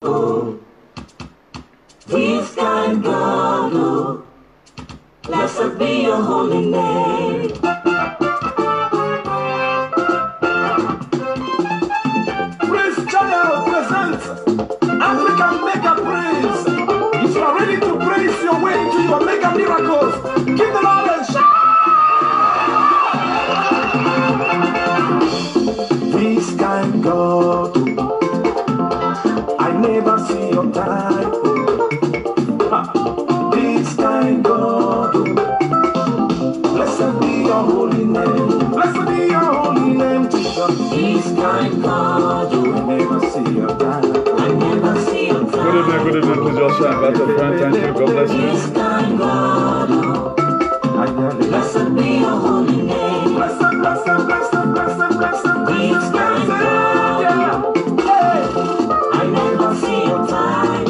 Oh, this kind God, oh, blessed be your holy name. Praise Channel presents African Mega Praise. If you are ready to praise your way into your mega miracles, give the Lord a shout. This kind God, I never see your type. This kind God, blessed be your holy name. Blessed be your holy name, Jesus. This kind God, I never see your type. I never see your time. Good evening, please Joshua. Invite your friend. Thank you. God bless you. This kind God, blessed be your holy name. Blessed, blessed, blessed, blessed, blessed, This kind God, I never see your time.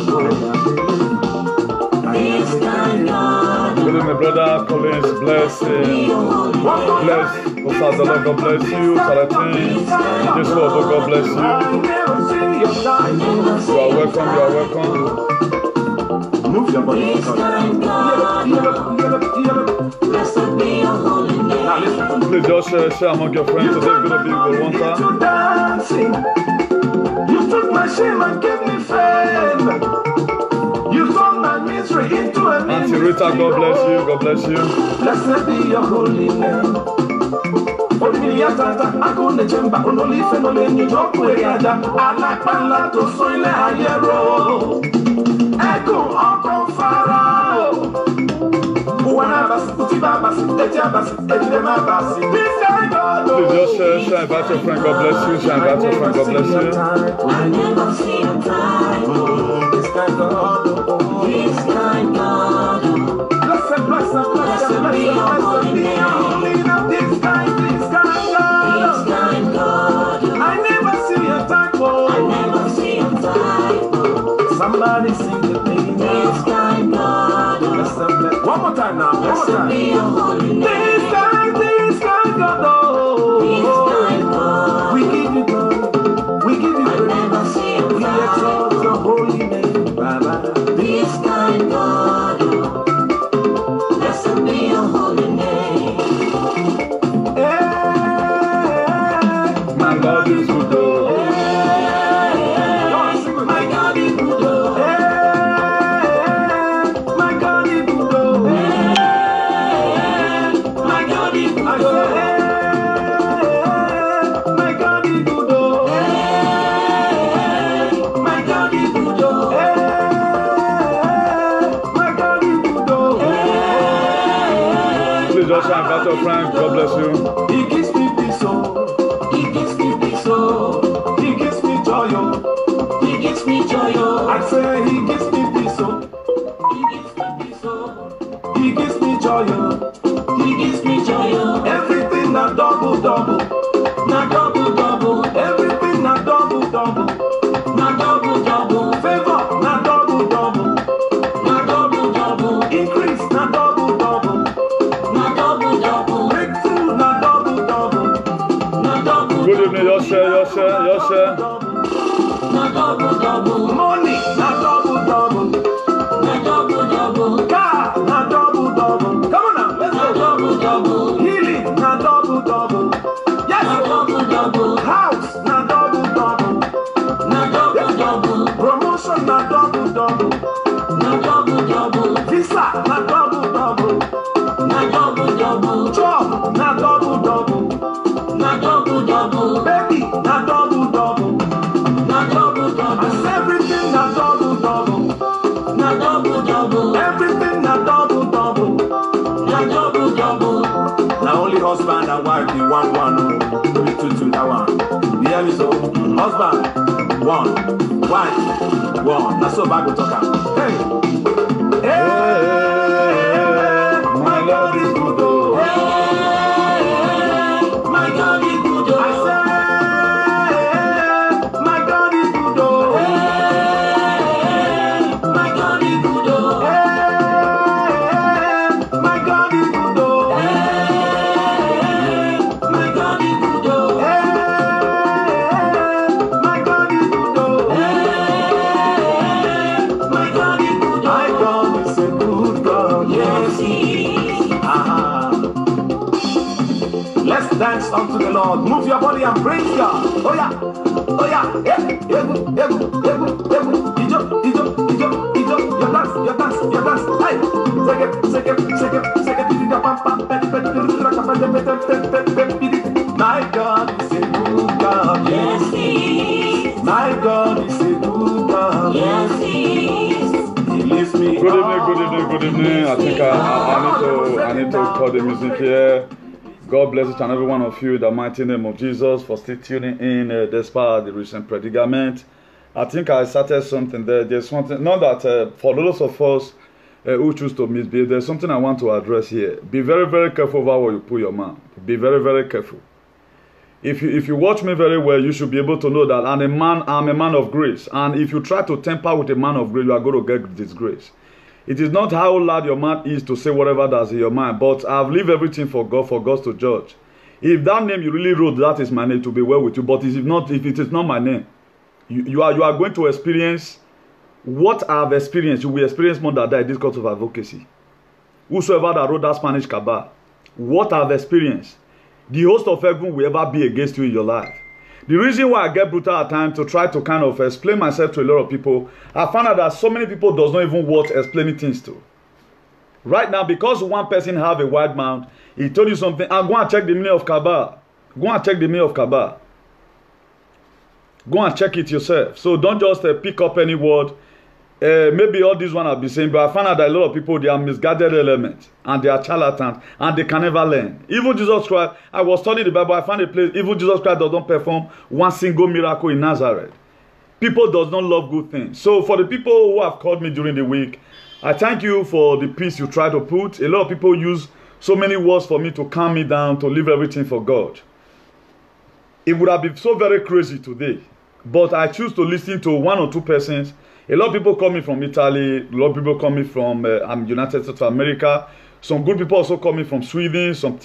This kind God, Good evening, brother Collins. Bless Osadolo. God bless you. Salatin. Jesus, God bless you. I never see your type. You are welcome. You are welcome. Move your body. this kind God, blessed be your holy name. Now listen. Please just share among your friends. Today is going to be Golwanta. To dancing. You took my shame and gave me fame. You turned my misery into a Auntie ministry. Rita, God bless you. God bless you. Blessed be your holy name. Olùyàtàtà akóni chemba onolife noleni jọpọ eriada alápàlà tó sún ilé ayé ro. Ẹkùn ọkọ̀ fara o. Uwa náà bá sí, kùtì bá bá sí, etí á bá sí, èdìdè má bá sí. This guy God o. Please just share. Invite your friend. God bless you. Share. Invite your friend. God bless you. I never see your time. This guy God o. This kind God, Blessed, blessed, blessed, blessed, blessed be your holy name. This guy God. this kind God, I never see your type, I oh. never see your time. Somebody sing the name. This kind God, One more time now. One more blessed be time. your holy name. This guy, God, This oh. kind God, We give you glory. We give you I never praise. see your We time. exalt your holy name, Baba. This kind God, blessed be your holy name. Hey, My God is good. Oh. Lord, sing with My me. God is good. Hey, my God is good, oh. My God is I good. say, hey, my God is good, oh. My God is good. Hey, my God is good, oh. Please just invite your friend. God bless you. He gives me peace, oh. He gives me peace, oh. He gives me joy, oh. He gives me joy, oh. I say he gives me peace, oh. He gives me peace, oh. He gives me joy, oh. He gives me joy, oh. Everything na double, double. Na double, double. Everything na double, double. Na double, double. Favor na double, double. Na double, double. Increase na double, double. Na double, double. Breakthrough na double, double. Na double, Good evening. Just share. na double, double. Money na double, double. Na double, double. Car na double, double. Come on now, let's Na go. double, double. Healing na double, double. Na Yes. double, double. House na double, double. Na double, double. Promotion na double, double. Na double, double. Visa na double, double. Na double, double. Job na double, double. Na double, double. Baby na double, double. Na double, double. And everything na double, double. Na double, double. Everything na double, double. Na double, double. Now only husband and wife be one, no be two, that one. You hear me so? Husband, one. Wife, one. That's so Bible talk am. Hey. Hey, my God is good, oh. My God is good, I say, my God is good, oh. My God is good, Hey, my God is good, oh. My God is good, Hey, my God is good, oh. Dance unto the Lord. Move your body and praise God. Oh yeah. Oh yeah. Your dance. Hey. My God is a good God. Yes, He is. My God is a good God. Yes, He is. He lifts me Good up. evening. I think I need to cut the music here. God bless each and every one of you in the mighty name of Jesus for still tuning in despite the recent predicament. I think I started something there. There's something, not that for those of us who choose to misbehave, there's something I want to address here. Be very, very careful about where you put your mouth. Be very, very careful. If you watch me very well, you should be able to know that I'm a man of grace. And if you try to tamper with a man of grace, you are going to get disgrace. It is not how loud your mouth is to say whatever that's in your mind, but I've leave everything for God to judge. If that name you really wrote, that is my name, to be well with you. But if it is not my name, you are going to experience what I've experienced. You will experience more than that in this court of advocacy. Whosoever that wrote that Spanish cabal, what I've experienced, the host of heaven will ever be against you in your life. The reason why I get brutal at times to try to kind of explain myself to a lot of people, I found out that so many people does not even want explaining things to. Right now, because one person have a wide mouth, he told you something, and go and check the meaning of cabal. Go and check the meaning of cabal. Go and check it yourself. So don't just pick up any word. Maybe all these one I'll be saying, but I found out that a lot of people, they are misguided elements and they are charlatans and they can never learn. Even Jesus Christ, I was studying the Bible, I found a place, even Jesus Christ does not perform one single miracle in Nazareth. People does not love good things. So for the people who have called me during the week, I thank you for the peace you try to put. A lot of people use so many words for me to calm me down, to leave everything for God. It would have been so very crazy today, but I choose to listen to one or two persons. A lot of people call me from Italy. A lot of people call me from United States of America. Some good people also call me from Sweden. Some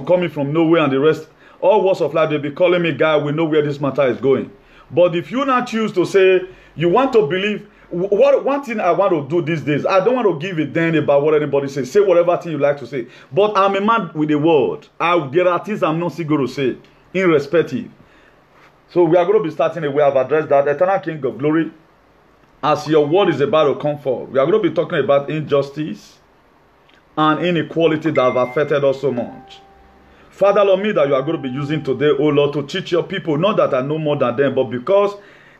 call me from Norway and the rest. All walks of life, they'll be calling me, guy, we know where this matter is going. But if you not choose to say, you want to believe, one thing I want to do these days, I don't want to give a damn about what anybody says. Say whatever thing you like to say. But I'm a man with a word. There are things I'm not still going to say, irrespective. So we are going to be starting a way. I've addressed that. Eternal King of Glory, as your word is about to come forth, we are going to be talking about injustice and inequality that have affected us so much. Father, Lord, me that you are going to be using today, oh Lord, to teach your people, not that I know more than them, but because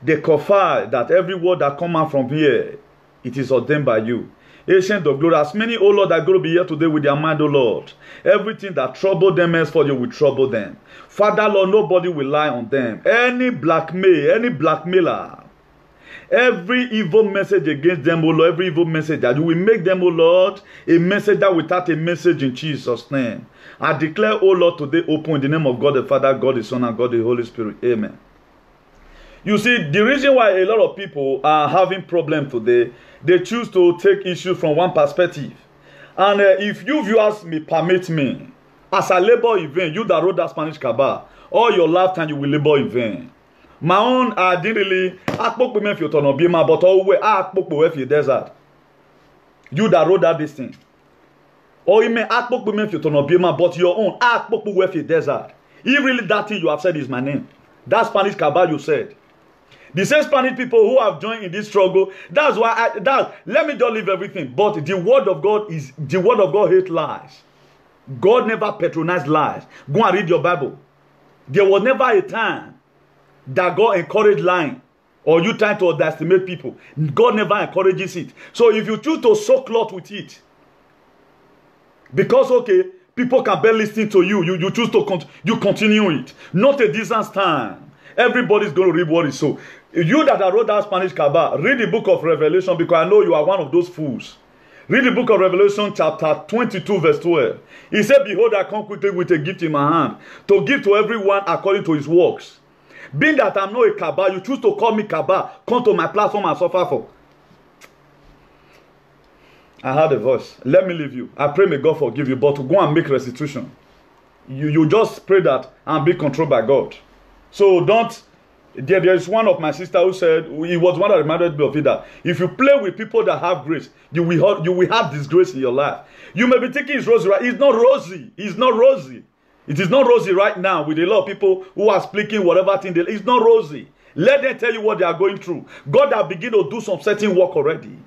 they confide that every word that comes out from here, it is ordained by you. Ancient of glory, as many, oh Lord, that are going to be here today with their mind, oh Lord, everything that troubled them henceforth, you will trouble them. Father, Lord, nobody will lie on them. Any blackmailer, every evil message against them, oh Lord, every evil message that you will make them, oh Lord, a message that without a message in Jesus' name. I declare, oh Lord, today open in the name of God the Father, God the Son, and God the Holy Spirit. Amen. You see, the reason why a lot of people are having problems today, they choose to take issues from one perspective. And if you viewers may permit me, as I labor in vain, you that wrote that Spanish cabal, all your lifetime you will labor in vain. My own, I didn't really, I spoke with me if you turn on Bima, but always I spoke with you desert. You that wrote that this thing. Or you may I spoke with me if you turn on Bima, but your own, I spoke with you desert. If really that thing you have said is my name, that Spanish cabal you said. The same Spanish people who have joined in this struggle, that's why let me just leave everything. But the word of God hates lies. God never patronized lies. Go and read your Bible. There was never a time that God encouraged lying or you trying to underestimate people. God never encourages it. So if you choose to soak cloth with it, because okay, people can bear listening to you, you choose to continue it. Not a distance time. Everybody's going to read what is so. You that wrote that Spanish cabal, read the book of Revelation, because I know you are one of those fools. Read the book of Revelation chapter 22 verse 12. He said, behold, I come quickly with a gift in my hand, to give to everyone according to his works. Being that I'm not a cabal, you choose to call me cabal, come to my platform and suffer for. I heard a voice. Let me leave you. I pray may God forgive you, but to go and make restitution. You just pray that and be controlled by God. So don't. There is one of my sister who said, he was one that reminded me of it, that if you play with people that have grace, you will have disgrace in your life. You may be thinking it's rosy, right? It's not rosy. It's not rosy. It is not rosy right now with a lot of people who are speaking whatever thing. It's not rosy. Let them tell you what they are going through. God has begun to do some certain work already.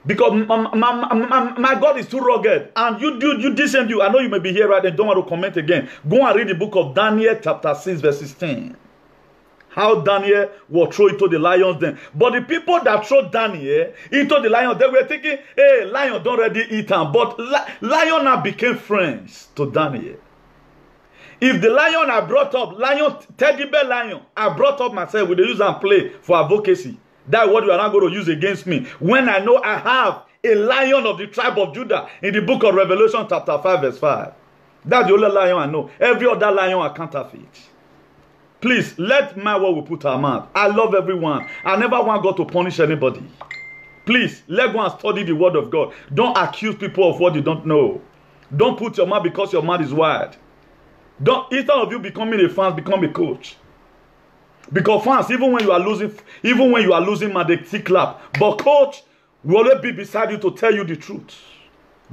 Because my God is too rugged. And you decent you. I know you may be here right and don't want to comment again. Go and read the book of Daniel chapter 6 verse 16. How Daniel was thrown into the lions den. But the people that threw Daniel into the lions, they were thinking, hey, lion don't already eat him. But lion now became friends to Daniel. If the lion I brought up, teddy bear lion, I brought up myself with the use and play for advocacy. That's what you are not going to use against me. When I know I have a lion of the tribe of Judah in the book of Revelation chapter 5 verse 5. That's the only lion I know. Every other lion are counterfeit. Please, let my word will put our mouth. I love everyone. I never want God to punish anybody. Please, let go and study the word of God. Don't accuse people of what you don't know. Don't put your mouth because your mouth is wide. Don't, instead of you becoming a fan, become a coach. Because fans, even when you are losing, man, they still clap. But coach will always be beside you to tell you the truth.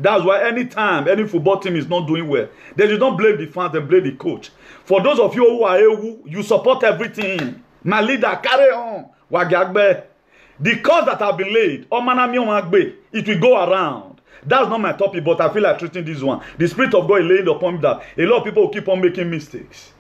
That's why anytime any football team is not doing well, they do not blame the fans, they blame the coach. For those of you who are Ewu, you support everything. My leader, carry on. Wagagbe. The cause that have been laid, it will go around. That's not my topic, but I feel like treating this one. The Spirit of God is laying upon me that a lot of people will keep on making mistakes.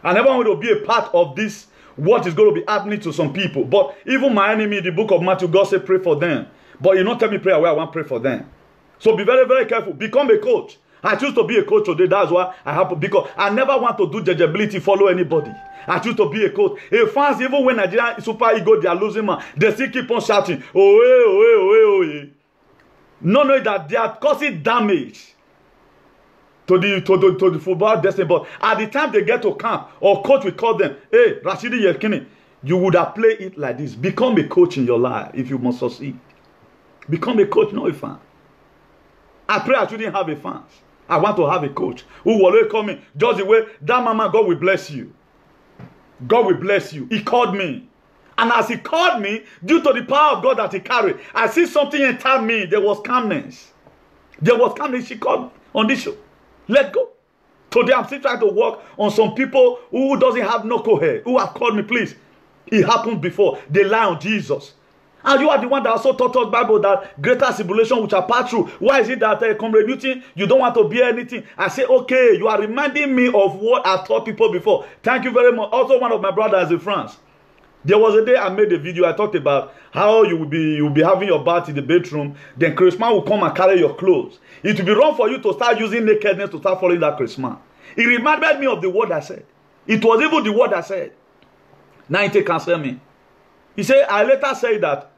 I never want to be a part of this, what is going to be happening to some people. But even my enemy, the book of Matthew, God said pray for them. But you don't tell me pray where I want to pray for them. So be very, very careful. Become a coach. I choose to be a coach today. That's why I have to, because I never want to do judgeability, follow anybody. I choose to be a coach. A fans, even when Nigeria super ego, they are losing, man, they still keep on shouting, oh. Knowing that they are causing damage to the football destiny. But at the time they get to camp, or coach will call them, hey, Rashidi Yekini, you would have played it like this. Become a coach in your life if you must succeed. Become a coach, not a fan. I pray I shouldn't have a fans. I want to have a coach who will always call me just the way that mama, God will bless you. God will bless you. He called me. And as he called me, due to the power of God that he carried, I see something enter me. There was calmness. There was calmness. She called on this show. Let go. Today I'm still trying to work on some people who doesn't have no cohere, who have called me, please. It happened before. They lie on Jesus. And you are the one that also taught us Bible that greater tribulation which are passed through. Why is it that comrade Newton, you don't want to bear anything? I say, okay, you are reminding me of what I've taught people before. Thank you very much. Also, one of my brothers in France. There was a day I made a video. I talked about how you will be having your bath in the bedroom. Then Christmas will come and carry your clothes. It will be wrong for you to start using nakedness to start following that Christmas. It reminded me of the word I said. It was even the word I said. Now it cancel me. He said, I later say that.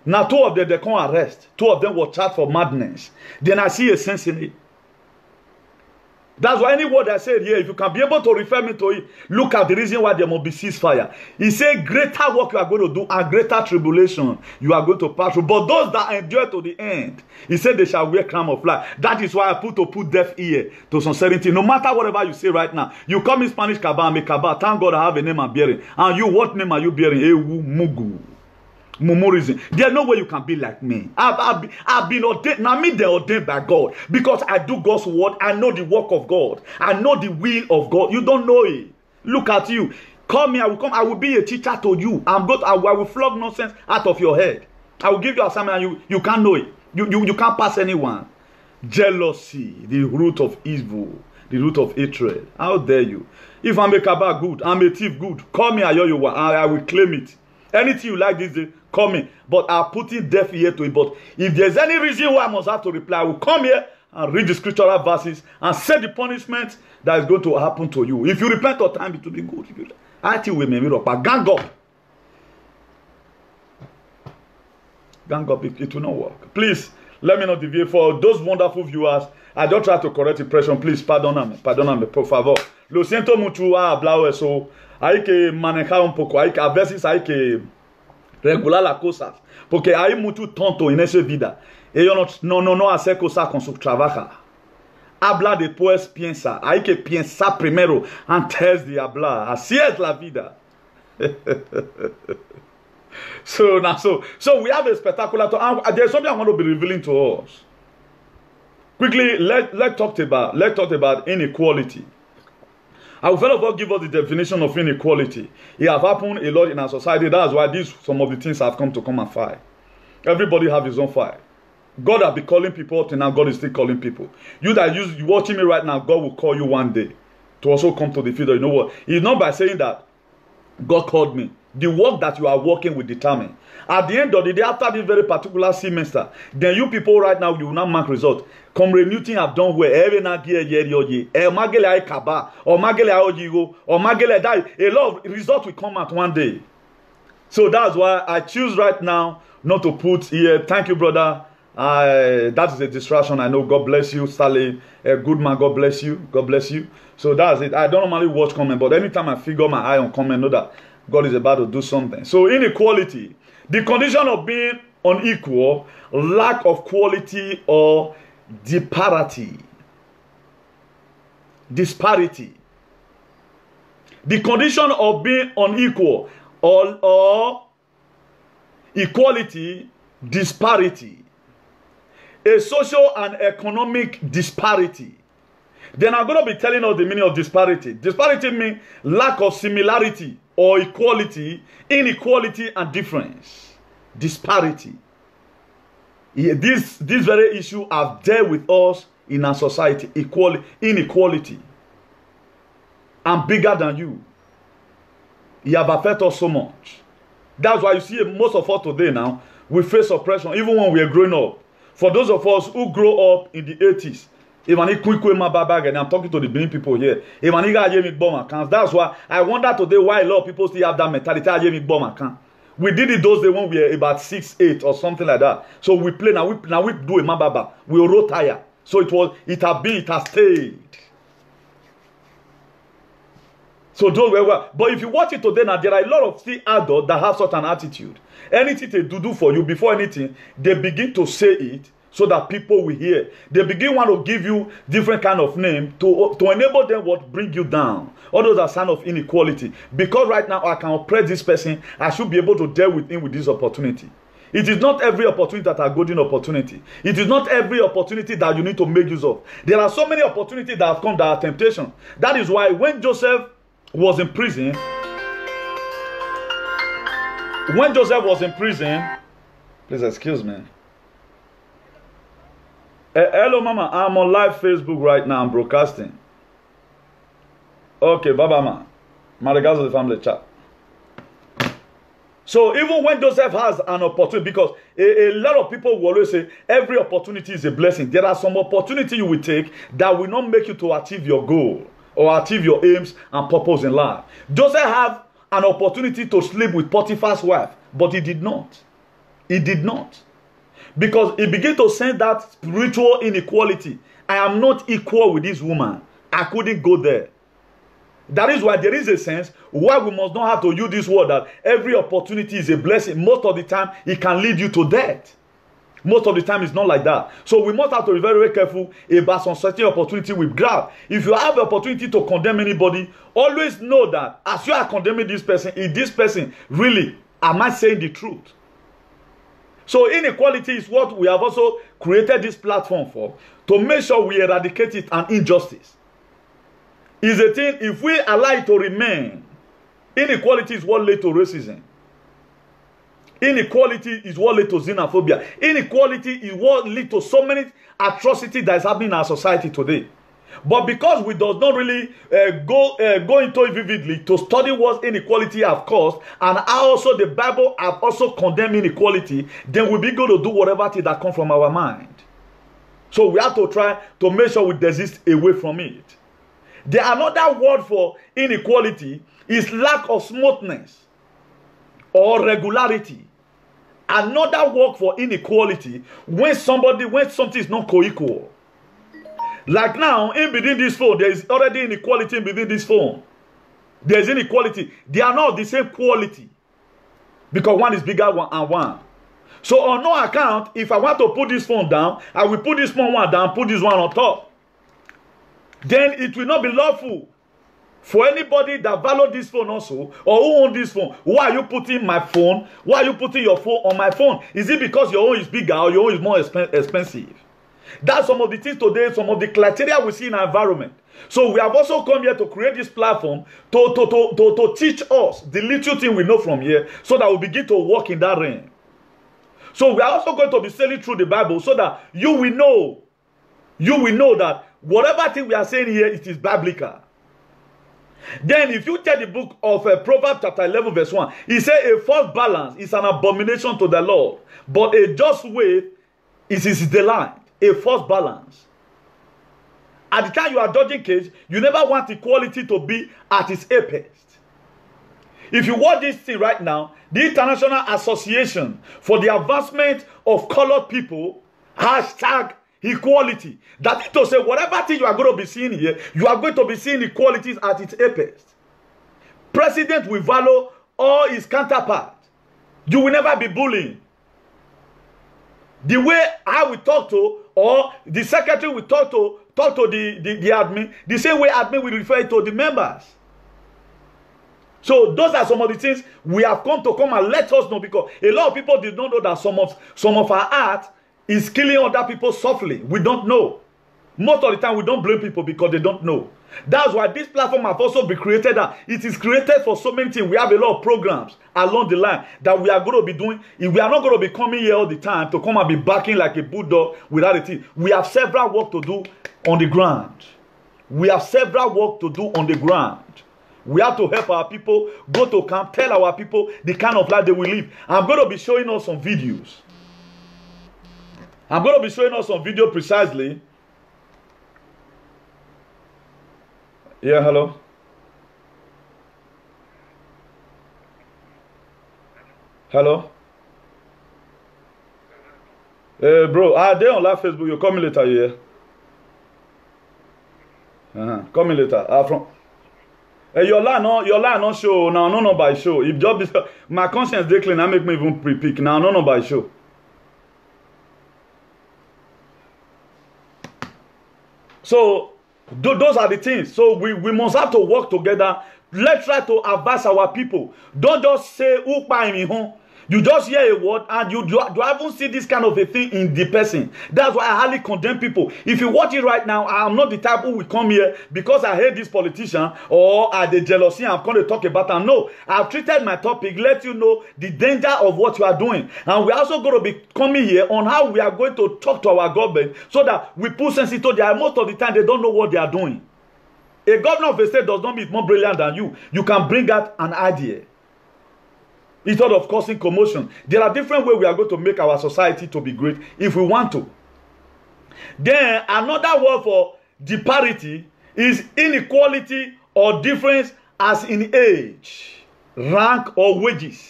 Now, two of them, they come arrest. Two of them were charged for madness. Then I see a sense in it. That's why any word I said here, if you can be able to refer me to it, look at the reason why there must be ceasefire. He said, greater work you are going to do and greater tribulation you are going to pass through. But those that endure to the end, he said they shall wear crown of life. That is why I put deaf ear to sincerity. No matter whatever you say right now, you come in Spanish, Kaba, me Kaba. Thank God I have a name I'm bearing. And you, what name are you bearing? Ewu Mugu. Memorizing. There's no way you can be like me. I've been ordained. Now me, they're ordained by God because I do God's word. I know the work of God. I know the will of God. You don't know it. Look at you. Call me. I will come. I will be a teacher to you. I will flog nonsense out of your head. I will give you assignment and you can't know it. You can't pass anyone. Jealousy, the root of evil, the root of hatred. How dare you? If I'm a Kaba good, I'm a thief good. Call me. I will claim it. Anything you like this day, call me. But I'm putting deaf ear to it. But if there's any reason why I must have to reply, I will come here and read the scriptural verses and say the punishment that is going to happen to you. If you repent on time, it will be good. I think we may be up. Gang up. Gang up, it will not work. Please, let me not deviate. For those wonderful viewers, I don't try to correct impression. Please, pardon me, por favor. Lo siento mucho a hablar eso. Hay que manejar un poco, a veces hay que regular las cosas, porque hay mucho tonto en esa vida. Ellos no hacen cosas con su trabajo. Habla después piensa. Hay que pensar primero antes de hablar. Así es la vida. So we have a spectacular talk. There's something I want to be revealing to us. Quickly, let's talk about inequality. I will first of all give us the definition of inequality. It has happened a lot in our society. That's why some of the things have come and fight. Everybody have his own fight. God has been calling people up till now. God is still calling people. You watching me right now, God will call you one day to also come to the field. You know what? It's not by saying that God called me. The work that you are working will determine. At the end of the day, after this very particular semester, then you people right now, you will not mark result. Comrade Newton have done well. A lot of results will come out one day. So that's why I choose right now not to put here. Thank you, brother. That is a distraction. I know. God bless you, Stanley. A good man. God bless you. God bless you. So that's it. I don't normally watch comment, but anytime I figure my eye on comment, know that God is about to do something. So inequality, the condition of being unequal, lack of quality or disparity. Disparity. The condition of being unequal or equality, disparity. A social and economic disparity. Then I'm going to be telling us the meaning of disparity. Disparity means lack of similarity or equality, inequality, and difference. Disparity. This very issue have dealt with us in our society. Inequality. I'm bigger than you. You have affected us so much. That's why you see most of us today now, we face oppression, even when we are growing up. For those of us who grow up in the 80s, I'm talking to the Benin people here. That's why I wonder today why a lot of people still have that mentality. We did it those days when we were about 6, 8 or something like that. So we play now. We do a mababa. We roll tire. So it has stayed. So those were. But if you watch it today now, there are a lot of still adults that have such an attitude. Anything they do for you, before anything, they begin to say it so that people will hear. They begin want to give you different kind of name to enable them what bring you down. All those are signs of inequality. Because right now I can oppress this person, I should be able to deal with him with this opportunity. It is not every opportunity that are golden opportunity. It is not every opportunity that you need to make use of. There are so many opportunities that have come that are temptation. That is why when Joseph was in prison, please excuse me. Hello, Mama. I'm on live Facebook right now. I'm broadcasting. Okay, Baba, man. My regards to the family chat. So even when Joseph has an opportunity, because a lot of people will always say every opportunity is a blessing. There are some opportunity you will take that will not make you to achieve your goal or achieve your aims and purpose in life. Joseph had an opportunity to sleep with Potiphar's wife, but he did not. He did not. Because he began to sense that spiritual inequality. I am not equal with this woman. I couldn't go there. That is why there is a sense why we must not have to use this word that every opportunity is a blessing. Most of the time, it can lead you to death. Most of the time, it's not like that. So we must have to be very, very careful about some certain opportunity we grab. If you have the opportunity to condemn anybody, always know that as you are condemning this person, is this person really, am I saying the truth? So inequality is what we have also created this platform for, to make sure we eradicate it and injustice. Is a thing, if we allow it to remain, inequality is what led to racism. Inequality is what led to xenophobia. Inequality is what led to so many atrocities that is happening in our society today. But because we do not really go into it vividly to study what inequality have caused, and how also the Bible have also condemned inequality, then we'll be going to do whatever thing that comes from our mind. So we have to try to make sure we desist away from it. The another word for inequality is lack of smoothness or regularity. Another word for inequality when something is not co-equal. Like now, in between this phone, there is already inequality in between this phone. There is inequality. They are not the same quality. Because one is bigger than one. So on no account, if I want to put this phone down, I will put this one down, put this one on top. Then it will not be lawful for anybody that value this phone also, or who owns this phone. Why are you putting my phone? Why are you putting your phone on my phone? Is it because your own is bigger or your own is more expensive? That's some of the things today, some of the criteria we see in our environment. So we have also come here to create this platform to teach us the little thing we know from here so that we begin to walk in that realm. So we are also going to be sailing through the Bible so that you will know that whatever thing we are saying here, it is biblical. Then if you take the book of Proverbs chapter 11 verse 1, he said a false balance is an abomination to the Lord, but a just weight is his delight. A false balance. At the time you are judging case, you never want equality to be at its apex. If you watch this thing right now, the International Association for the Advancement of Colored People, hashtag equality. That is to say, whatever thing you are going to be seeing here, you are going to be seeing equalities at its apex. President will value all his counterparts. You will never be bullying. The way I will talk to, or the secretary will talk to the admin, the same way admin will refer to the members. So those are some of the things we have come and let us know, because a lot of people did not know that some of our art is killing other people softly. We don't know. Most of the time we don't blame people because they don't know. That's why this platform has also been created. It is created for so many things. We have a lot of programs along the line that we are going to be doing. If we are not going to be coming here all the time to come and be backing like a bulldog without a team. We have several work to do on the ground. We have several work to do on the ground. We have to help our people go to camp, tell our people the kind of life they will live. I'm going to be showing us some videos. I'm going to be showing us some video precisely. Yeah, hello. Hello. Hey, bro, they on live Facebook. You call me later, yeah. Call me later. From. Hey, your line not show now. No by show. If job is my conscience dey clean, I make me even pre-pick now. No by show. So those are the things. So we must have to work together. Let's try to advance our people. Don't just say "Upa mi home." You just hear a word and you haven't see this kind of a thing in the person. That's why I highly condemn people. If you watch it right now, I'm not the type who will come here because I hate this politician or the jealousy I'm going to talk about. And no, I've treated my topic, let you know the danger of what you are doing. And we're also going to be coming here on how we are going to talk to our government so that we put sense into their. Most of the time, they don't know what they are doing. A governor of a state does not mean more brilliant than you. You can bring out an idea instead of causing commotion. There are different ways we are going to make our society to be great if we want to. Then another word for disparity is inequality or difference as in age, rank, or wages.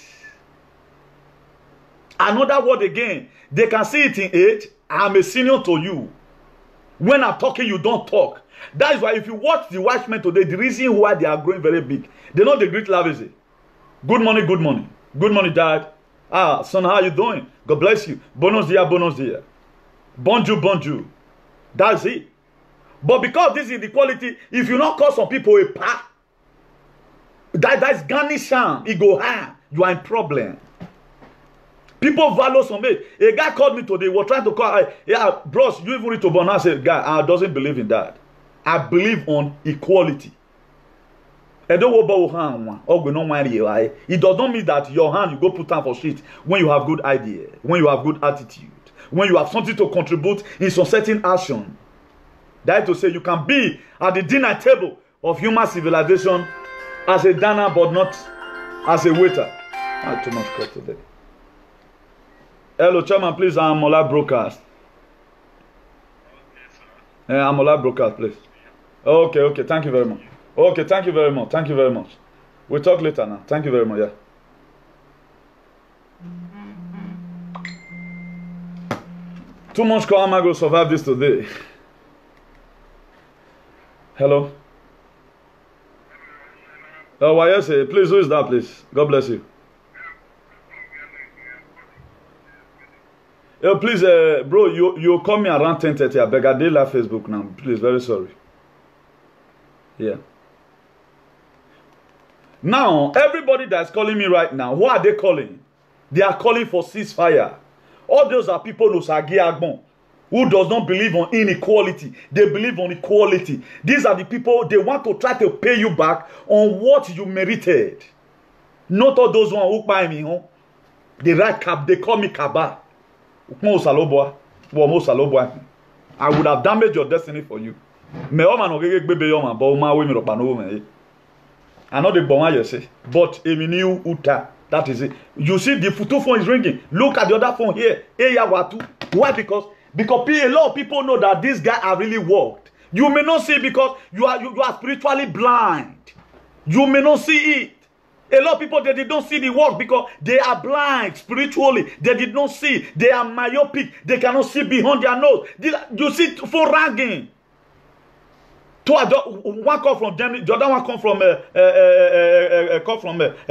Another word again, they can see it in age. I'm a senior to you. When I'm talking, you don't talk. That is why if you watch the Watchmen today, the reason why they are growing very big, they know the great lavishy. Good morning, good morning. Good morning, Dad. Son, how you doing? God bless you. Buenos dias, buenos dias. Bonjour, bonjour. That's it. But because this is inequality, if you not call some people a pa, that's garnisham, it go high. You are in problem. People value some age. A guy called me today, was trying to call, yeah, bros, you even need to burn. I said, guy, I doesn't believe in that. I believe on equality. It does not mean that your hand you go put down for shit when you have good idea, when you have good attitude, when you have something to contribute in some certain action. That is to say, you can be at the dinner table of human civilization as a diner, but not as a waiter. I had too much crap today. Hello, Chairman, please. I'm on live broadcast. I'm on live broadcast, please. Okay. Thank you very much. Okay, thank you very much. Thank you very much. We'll talk later now. Thank you very much. Yeah. Too much call. Am I going to survive this today? Hello. Oh, why you say? Please, who is that, please? God bless you. Please, bro, you call me around 10:30. I beg. I did live Facebook now. Please, very sorry. Yeah. Now, everybody that's calling me right now, who are they calling? They are calling for ceasefire. All those are people who Sagi Agbon. who does not believe on inequality. They believe on equality. These are the people, they want to try to pay you back on what you merited. Not all those who buy me, they write cap, they call me Kaba. I would have damaged your destiny for you. I know the bomb you say, but Eminu Uta, that is it. You see the two phone is ringing. Look at the other phone here. Why? Because a lot of people know that these guys are really worked. You may not see because you are spiritually blind. You may not see it. A lot of people, they don't see the work because they are blind spiritually. They did not see. They are myopic. They cannot see behind their nose. You see phone ringing. One come from Germany, the other one come from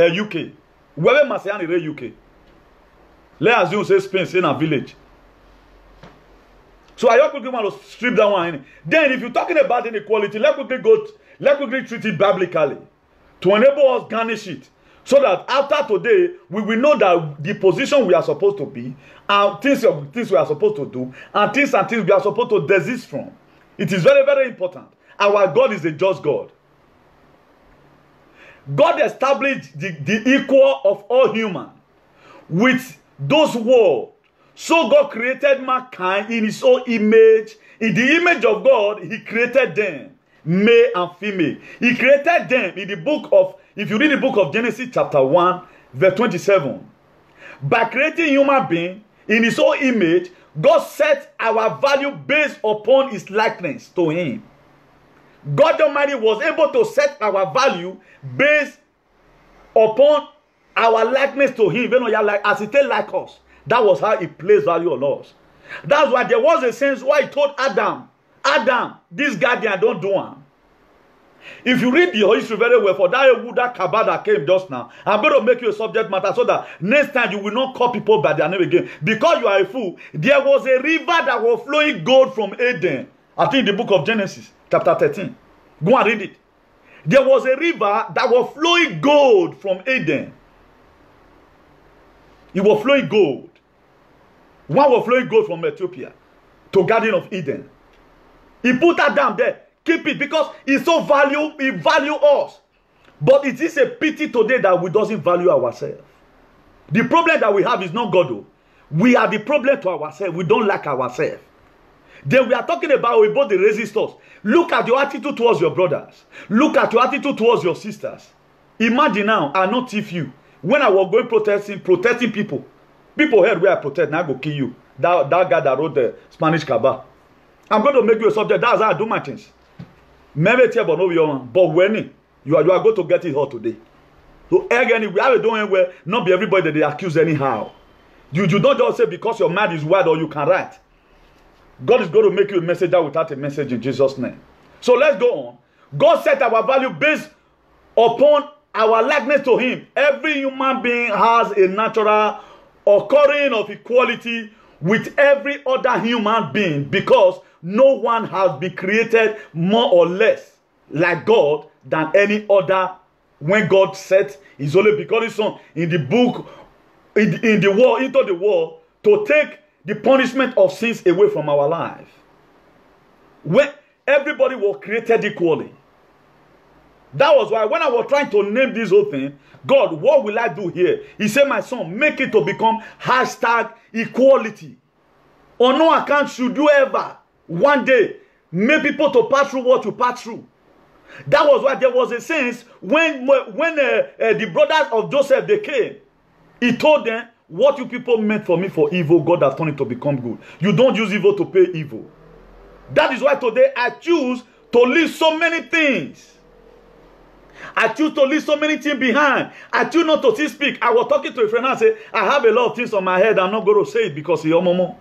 UK. Where must I say UK? Let's assume say Spain, say in a village. So I quickly want to strip that one in. Then if you're talking about inequality, let's quickly treat it biblically. To enable us garnish it. So that after today, we will know that the position we are supposed to be, and things we are supposed to do, and things we are supposed to desist from. It is very, very important. Our God is a just God. God established the equal of all human with those words. So God created mankind in his own image. In the image of God, he created them, male and female. He created them in the book of, if you read the book of Genesis chapter 1, verse 27. By creating human being in his own image, God set our value based upon his likeness to him. God Almighty was able to set our value based upon our likeness to him. As he did like us. That was how he placed value on us. That's why there was a sense why he told Adam, this guardian, don't do him. If you read the history very well, for that Kabbalah that came just now, I'm going to make you a subject matter so that next time you will not call people by their name again. Because you are a fool. There was a river that was flowing gold from Eden. I think in the book of Genesis, chapter 13. Go and read it. There was a river that was flowing gold from Eden. It was flowing gold. One was flowing gold from Ethiopia to Garden of Eden. He put that down there. Keep it because he value us. But it is a pity today that we doesn't value ourselves. The problem that we have is not God. Though. We are the problem to ourselves. We don't like ourselves. Then we are talking about the resistors. Look at your attitude towards your brothers. Look at your attitude towards your sisters. Imagine now, I not thief you. When I was going protesting people heard where I protest, now I go kill you. That guy that wrote the Spanish Kaaba. I'm going to make you a subject. That's how I do my things. But when you are going to get it hot today. So again, we have doing where not be everybody that they accuse anyhow. You don't just say because your mind is wide or you can write. God is going to make you a messenger without a message in Jesus' name. So let's go on. God set our value based upon our likeness to him. Every human being has a natural occurring of equality with every other human being because no one has been created more or less like God than any other. When God set his only begotten son in the book, in the world, into the world to take the punishment of sins away from our life. When everybody was created equally. That was why when I was trying to name this whole thing, God, what will I do here? He said, my son, make it to become #equality. On no account should you ever one day make people to pass through what you pass through. That was why there was a sense when the brothers of Joseph, they came. He told them, what you people meant for me for evil, God has turned it to become good. You don't use evil to pay evil. That is why today I choose to leave so many things. I choose to leave so many things behind. I choose not to speak. I was talking to a friend and I said, I have a lot of things on my head. I'm not going to say it because you're momo.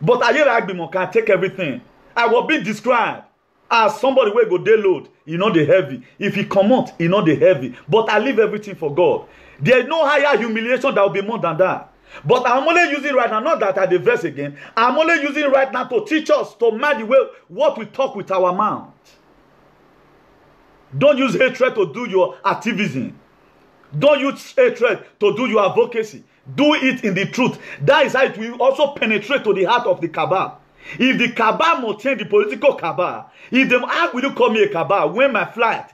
But I hear can take everything. I was being described as somebody where go day load, the heavy. If he come out, the heavy. But I leave everything for God. There is no higher humiliation that will be more than that. But I'm only using right now, not that I verse again. I'm only using right now to teach us to mind the way what we talk with our mouth. Don't use hatred to do your activism. Don't use hatred to do your advocacy. Do it in the truth. That is how it will also penetrate to the heart of the cabal. If the cabal must change the political cabal, if them, how will you call me a cabal? When my flight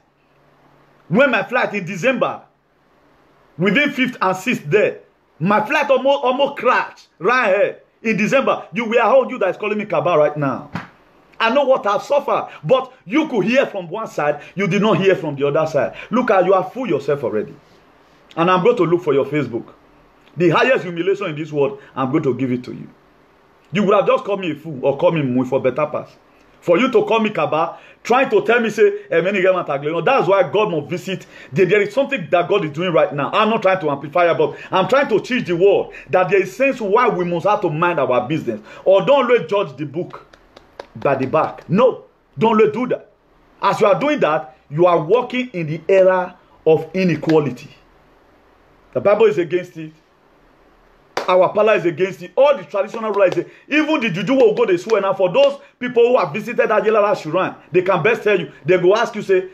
in December, within 5th and 6th day, my flight almost crashed right here in December. You will hold you that is calling me cabal right now. I know what I've suffered, but you could hear from one side, you did not hear from the other side. Look at you have fooled yourself already. And I'm going to look for your Facebook. The highest humiliation in this world, I'm going to give it to you. You would have just called me a fool or called me Mui for better pass. For you to call me Kaba, trying to tell me, say, that's why God must visit. There is something that God is doing right now. I'm not trying to amplify, but I'm trying to teach the world that there is sense why we must have to mind our business. Or don't let judge the book by the back. No, don't let do that. As you are doing that, you are walking in the era of inequality. The Bible is against it. Our pala is against it. All the traditional rulers, even the Juju will go this way. Now, for those people who have visited Ajelara Shuran, they can best tell you. They go ask you, say,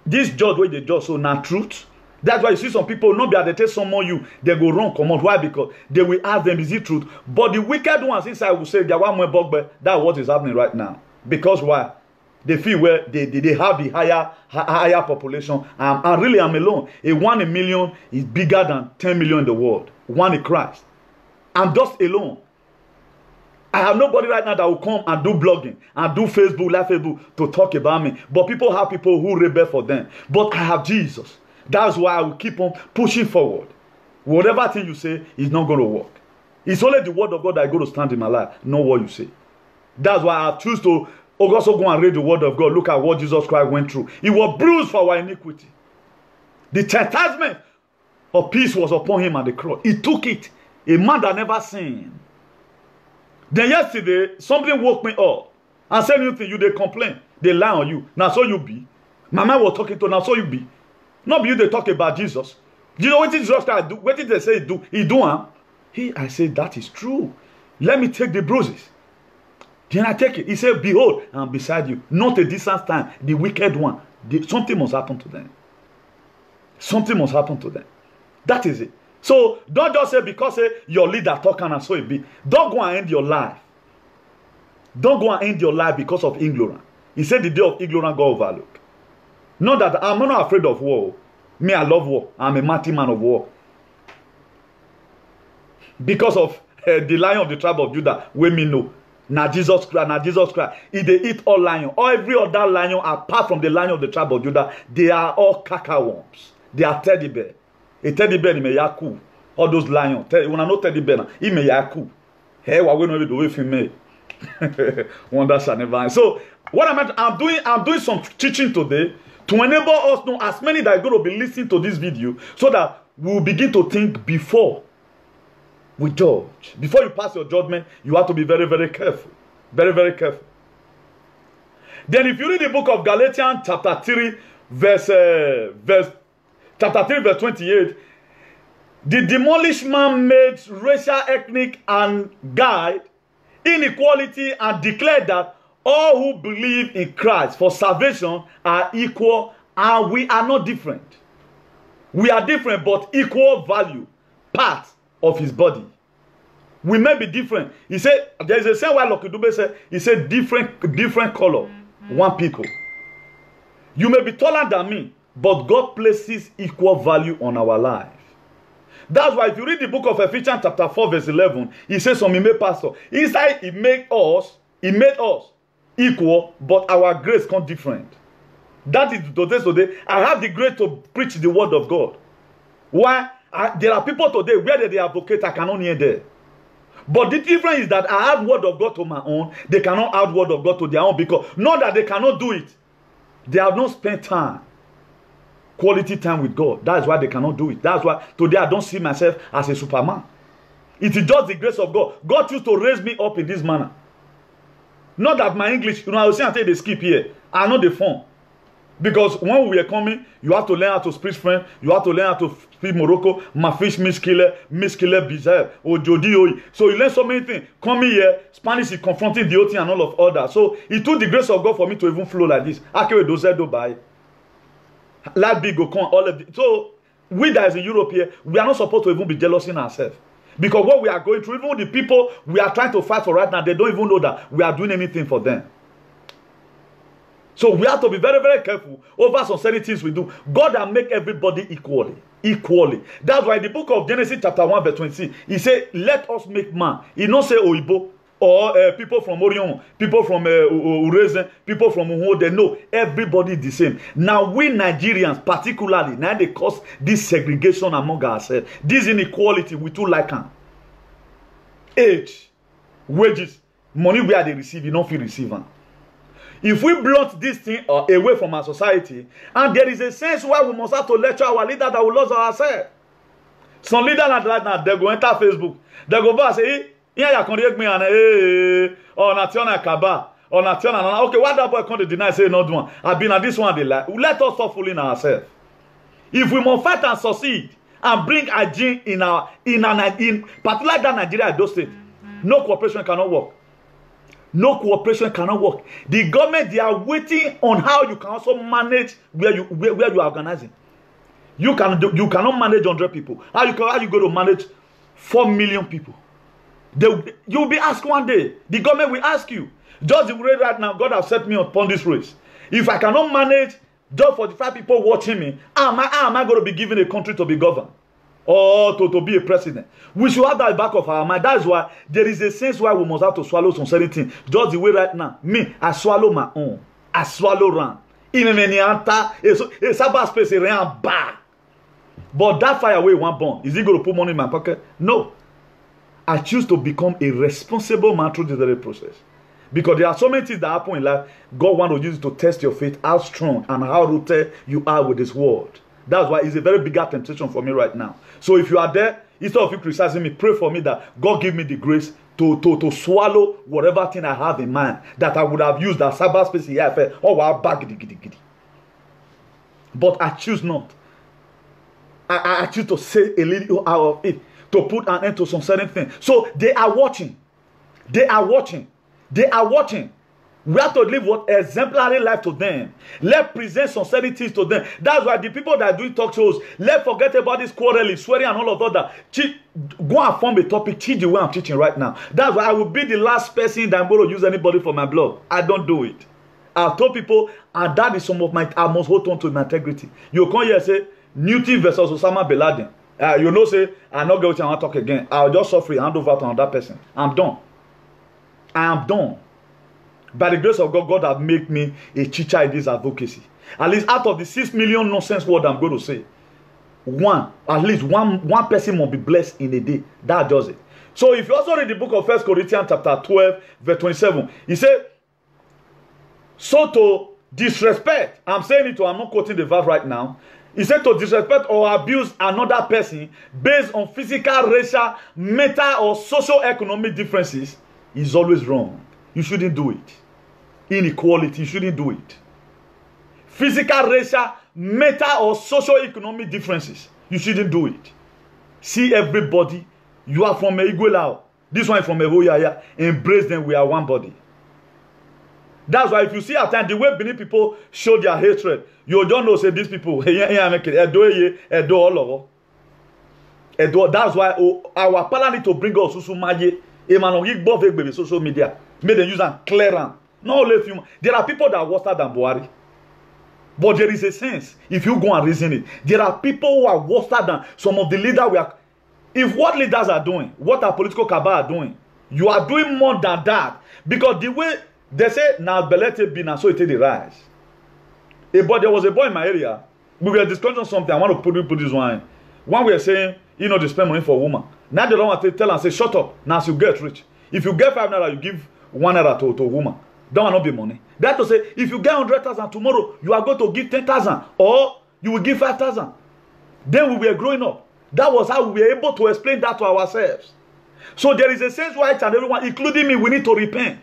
this judge where they judge, so now truth. That's why you see some people not be able to tell someone you, they go wrong, come on. Why? Because they will ask them, is it truth? But the wicked ones inside will say, that's what is happening right now. Because why? They feel where they have the higher population. And really, I'm alone. A 1 in a million is bigger than 10 million in the world. 1 in Christ. I'm just alone. I have nobody right now that will come and do blogging and do Facebook, live Facebook to talk about me. But people have people who rebel for them. But I have Jesus. That's why I will keep on pushing forward. Whatever thing you say is not going to work. It's only the word of God that is going to stand in my life, not what you say. That's why I choose to also go and read the word of God. Look at what Jesus Christ went through. He was bruised for our iniquity. The chastisement of peace was upon him at the cross. He took it. A man that never sinned. Then yesterday, something woke me up and said anything, you they complain. They lie on you. Now so you be. My man was talking to, now so you be. Not be you they talk about Jesus. You know what Jesus Christ do? What did they say he do? He do, huh? I said, that is true. Let me take the bruises. Then I take it. He said, behold, I'm beside you. Not a distant time. The wicked one. Something must happen to them. Something must happen to them. That is it. So don't just say because your leader talking and so it be. Don't go and end your life. Don't go and end your life because of ignorance. He said the day of ignorance God overlook. Not that I'm not afraid of war. Me, I love war. I'm a mighty man of war. Because of the lion of the tribe of Judah, we me know. Now Jesus Christ. If they eat all lion, or every other lion apart from the lion of the tribe of Judah, they are all cacaworms. They are teddy bear. A teddy bear in yaku. All those lions. When I know teddy bear, he may yaku. Hey, what we know the way for me. Wonder shall never end. So what I'm doing some teaching today to enable us know as many that are going to be listening to this video, so that we will begin to think before we judge. Before you pass your judgment, you have to be very, very careful. Very, very careful. Then if you read the book of Galatians chapter 3, verse 28, the demolished man made racial, ethnic, and guide inequality and declared that all who believe in Christ for salvation are equal, and we are not different. We are different, but equal value, part of his body. We may be different. He said, there is a saying why Lucky Dube said, he said different color, one people. You may be taller than me, but God places equal value on our life. That's why if you read the book of Ephesians chapter 4 verse 11, he says some made pastor. Inside he made us equal, but our grace comes different. That is today. I have the grace to preach the word of God. Why? There are people today where they advocate, I cannot hear there. But the difference is that I have word of God to my own. They cannot add word of God to their own, because not that they cannot do it. They have not spent time. Quality time with God. That is why they cannot do it. That's why today I don't see myself as a Superman. It is just the grace of God. God chose to raise me up in this manner. Not that my English, I was saying until they skip here. I know the phone. Because when we were coming, you have to learn how to speak French, you have to learn how to speak Morocco, Mafish, Miskile, Bizarre, Ojodi. So you learn so many things. Coming here, Spanish is confronting the OT and all of that. So it took the grace of God for me to even flow like this. Like big go come all of it. So we that is in Europe here, we are not supposed to even be jealous in ourselves. Because what we are going through, even the people we are trying to fight for right now, they don't even know that we are doing anything for them. So we have to be very, very careful over some certain things we do. God has made everybody equally. Equally. That's why the book of Genesis chapter 1 verse 26, he said, let us make man. He don't say Oibo or people from Orion, people from Urezen, people from Uhode. No, everybody the same. Now we Nigerians particularly, now they cause this segregation among ourselves. This inequality we too like them. Age, wages, money where they receive, you don't feel receiving. If we blunt this thing away from our society, and there is a sense where we must have to lecture our leader that we lost ourselves. Some leaders right now, they go enter Facebook. They go back and say, hey, yeah, can you me and or Nationa Kaba, or Nationa. Okay, what that boy can't deny say not one. I've been at this one they like. Let us stop fooling ourselves. If we must fight and succeed and bring a gene in particularly that Nigeria, those states, no cooperation cannot work. No cooperation cannot work. The government, they are waiting on how you can also manage where you are organizing. You cannot manage 100 people. How you go to manage 4 million people? You will be asked one day. The government will ask you. Just the way right now, God has set me upon this race. If I cannot manage just 45 people watching me, how am I going to be given a country to be governed? Or to be a president? We should have that back of our mind. That is why there is a sense why we must have to swallow some certain things. Just the way right now, me, I swallow my own. I swallow run. Even when you enter, it's about space around bad. But that fire away one born, is he going to put money in my pocket? No. I choose to become a responsible man through this very process. Because there are so many things that happen in life. God wants to use it to test your faith, how strong and how rooted you are with this world. That's why it's a very bigger temptation for me right now. So if you are there, instead of you criticizing me, pray for me that God give me the grace to swallow whatever thing I have in mind that I would have used that cyberspace here. Oh, wow, back giddy. But I choose not. I choose to say a little out of it, to put an end to some certain things. So they are watching. They are watching. They are watching. We have to live what exemplary life to them. Let's present some certain things to them. That's why the people that do talk shows, let's forget about this quarreling, swearing, and all of that. Go and form a topic, teach the way I'm teaching right now. That's why I will be the last person that I'm going to use anybody for my blog. I don't do it. I've told people, and that is some of my, I must hold on to my integrity. You come here and say, Newton versus Osama bin Laden. You know, say, I'm not going to talk again. I'll just suffer and hand over to another person. I'm done. I am done. By the grace of God, God has made me a teacher in this advocacy. At least out of the 6 million nonsense words I'm going to say, at least one person must be blessed in a day. That does it. So if you also read the book of 1 Corinthians chapter 12, verse 27, he said, so to disrespect, I'm saying it, I'm not quoting the verse right now. He said to disrespect or abuse another person based on physical, racial, mental, or socio-economic differences is always wrong. You shouldn't do it. Inequality, you shouldn't do it. Physical, racial, mental, or socio-economic differences, you shouldn't do it. See everybody. You are from Igwelao. This one is from Evoyaya. Embrace them. We are one body. That's why if you see at times the way Benin people show their hatred, you don't know, say these people, that's why our parliament need to bring us social media. May they use and clear them. Not only few. There are people that are worse than Buhari. But there is a sense, if you go and reason it, there are people who are worse than some of the leaders we are. If what leaders are doing, what our political cabal are doing, you are doing more than that. Because the way they say, now Belete be now, so it take the rise. There was a boy in my area. We were discussing something. I want to put this one. One we are saying, you know, they spend money for a woman. Now they don't want to tell and say, shut up. Now you get rich. If you get 5 naira, you give 1 naira to a woman. That will not be money. That to say, if you get 100,000 tomorrow, you are going to give 10,000 or you will give 5,000. Then we were growing up. That was how we were able to explain that to ourselves. So there is a sense why each and everyone, including me, we need to repent.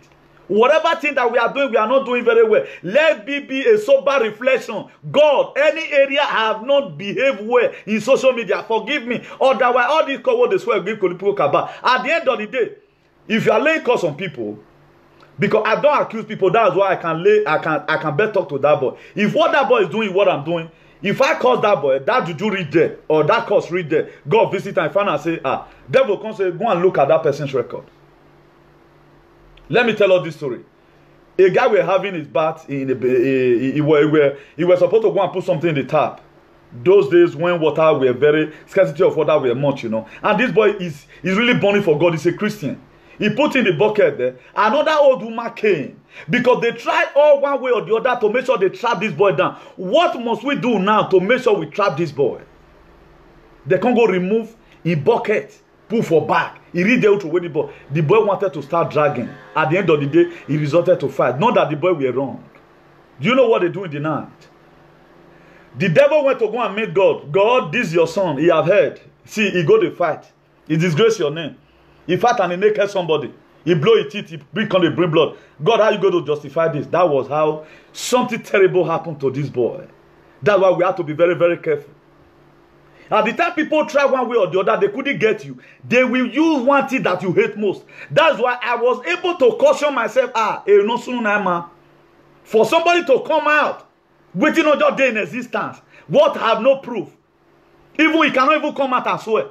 Whatever thing that we are doing, we are not doing very well. Let me be a sober reflection. God, any area I have not behaved well in social media, forgive me. Otherwise, all these cover the swear give people kaba. At the end of the day, if you are laying curse on people, because I don't accuse people, that's why I can better talk to that boy. If what that boy is doing, what I'm doing, If I curse that boy, that juju read there, or that curse read there, God visit and find and say, devil come say, go and look at that person's record. Let me tell you this story. A guy were having his bath in he was supposed to go and put something in the tap. Those days when water were very scarcity of water were much, you know. And this boy is really burning for God. He's a Christian. He put in the bucket there. Another old woman came because they tried all one way or the other to make sure they trap this boy down. What must we do now to make sure we trap this boy? They can't go remove in bucket, put for back. He read out to the boy. The boy wanted to start dragging. At the end of the day, he resorted to fight. Not that the boy were wrong. Do you know what they do in the night? The devil went to go and meet God. God, this is your son. He have heard. See, he go to fight. He disgrace your name. He fight and he naked somebody. He blow his teeth. He bring blood. God, how you going to justify this? That was how something terrible happened to this boy. That's why we have to be very, very careful. At the time people try one way or the other, they couldn't get you. They will use one thing that you hate most. That's why I was able to caution myself. For somebody to come out waiting on your day in existence, what have no proof. Even he cannot even come out and swear.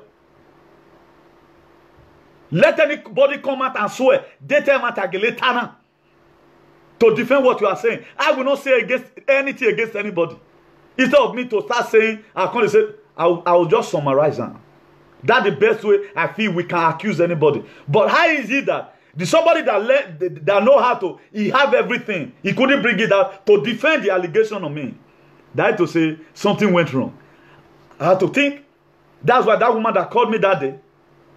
Let anybody come out and swear. They tell me to defend what you are saying. I will not say anything against anybody. Instead of me to start saying, I will just summarize them. That's the best way I feel we can accuse anybody. But how is it that somebody that know how to, he have everything, he couldn't bring it out to defend the allegation on me? That is to say something went wrong. I had to think. That's why that woman that called me that day,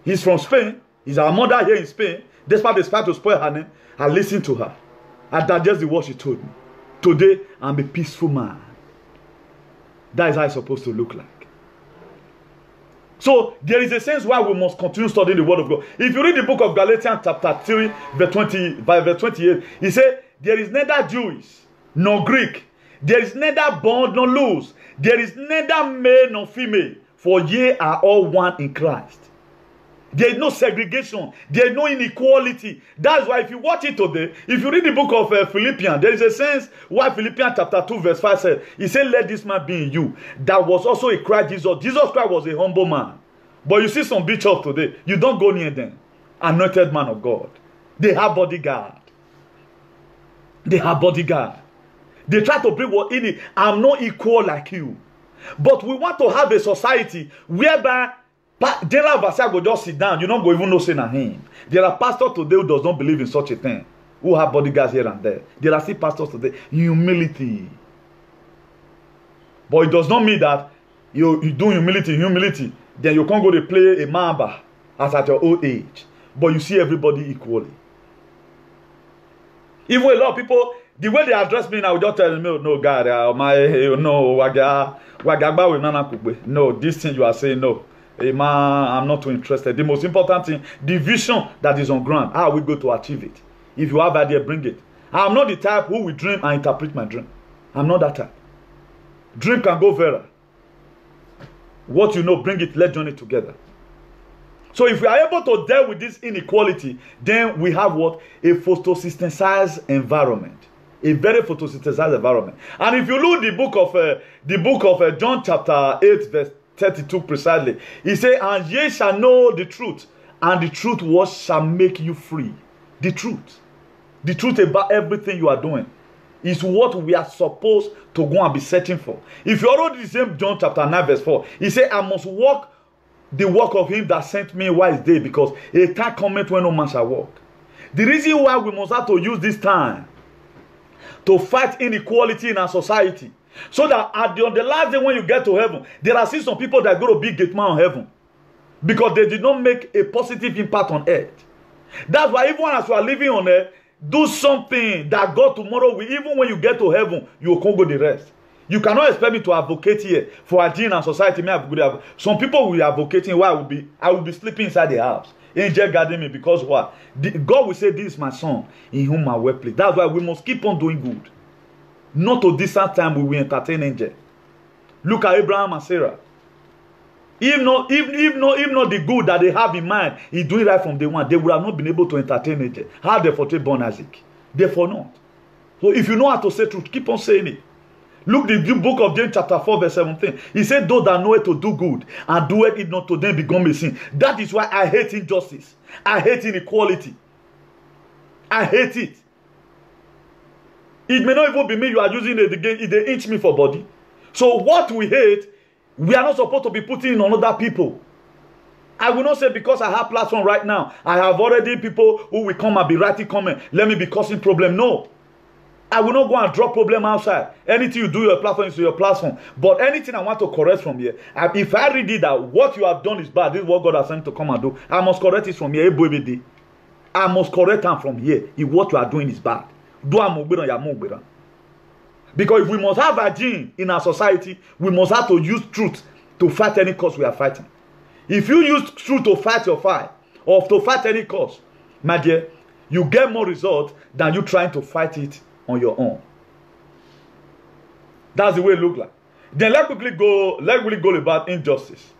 he's from Spain. He's our mother here in Spain. Despite the fact to spoil her name, I listened to her. I digest the word she told me. Today, I'm a peaceful man. That is how it's supposed to look like. So, there is a sense why we must continue studying the word of God. If you read the book of Galatians chapter 3, verse 28, he said, there is neither Jewish nor Greek. There is neither bond nor loose. There is neither male nor female. For ye are all one in Christ. There is no segregation. There is no inequality. That's why if you watch it today, if you read the book of Philippians, there is a sense why Philippians chapter 2 verse 5 said, he said, let this man be in you. That was also a Christ Jesus. Jesus Christ was a humble man. But you see some bishops today, you don't go near them. Anointed man of God. They have bodyguard. They have bodyguard. They try to bring what in it. I'm not equal like you. But we want to have a society whereby General Vasia go just sit down. You don't go even know say na him. There are pastors today who does not believe in such a thing, who have bodyguards here and there. There are still pastors today. Humility. But it does not mean that you do humility, then you can't go to play a mamba as at your old age. But you see everybody equally. Even a lot of people, the way they address me now, just tell me, no, God, no, this thing you are saying, no. Hey, man, I'm not too interested. The most important thing, the vision that is on ground, how we go to achieve it. If you have idea, bring it. I'm not the type who will dream and interpret my dream. I'm not that type. Dream can go viral. What you know, bring it, let's journey together. So if we are able to deal with this inequality, then we have what? A photosynthesized environment. A very photosynthesized environment. And if you look the book of John chapter 8 verse 32 precisely, he said, and ye shall know the truth, and the truth shall make you free. The truth about everything you are doing is what we are supposed to go and be searching for. If you already the same John chapter 9 verse 4, he said, I must walk the work of him that sent me while it's day, because a time cometh when no man shall walk. The reason why we must have to use this time to fight inequality in our society, so that on the last day when you get to heaven, there are still some people that go to be gate man on heaven because they did not make a positive impact on earth. That's why even as you are living on earth, do something that God tomorrow will, even when you get to heaven, you will go the rest. You cannot expect me to advocate here for a gene and society. Some people will be advocating why I will be sleeping inside the house. Angel guarding me because what? God will say, this is my son in whom I well pleased. That's why we must keep on doing good. Not to distant time we will entertain angel. Look at Abraham and Sarah. If not the good that they have in mind is doing right from day one, they would have not been able to entertain angel. How therefore take born Isaac? Therefore not. So if you know how to say truth, keep on saying it. Look the book of James chapter 4 verse 17. He said, those that know it to do good and do it not to them become a sin. That is why I hate injustice. I hate inequality. I hate it. It may not even be me you are using it again. It they inch me for body. So what we hate, we are not supposed to be putting on other people. I will not say because I have platform right now, I have already people who will come and be writing comment. Let me be causing problem. No. I will not go and drop problem outside. Anything you do your platform is your platform. But anything I want to correct from here, if I read it that what you have done is bad, this is what God has sent to come and do, I must correct it from here. I must correct them from here. If what you are doing is bad. Because if we must have a gene in our society, we must have to use truth to fight any cause we are fighting. If you use truth to fight your fight, or to fight any cause, my dear, you get more results than you trying to fight it on your own. That's the way it looks like. Then let's quickly go about injustice.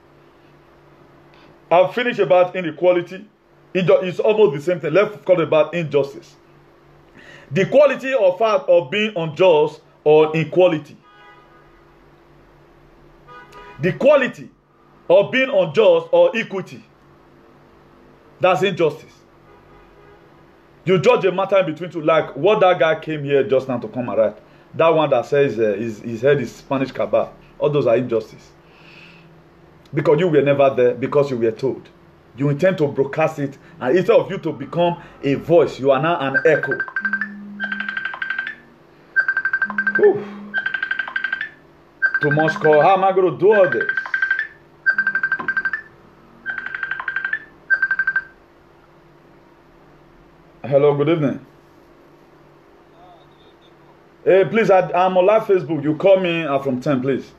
I've finished about inequality. It's almost the same thing. Let's talk about injustice. The quality or fact of being unjust or inequality. The quality of being unjust or equity. That's injustice. You judge a matter in between two, like what that guy came here just now to come and write. That one that says his head is Spanish cabal. All those are injustice. Because you were never there, because you were told. You intend to broadcast it, and instead of you to become a voice, you are now an echo. Oof. Too much call. How am I going to do all this? Hello, good evening. Hey, please, I'm on live Facebook. You call me from 10, please.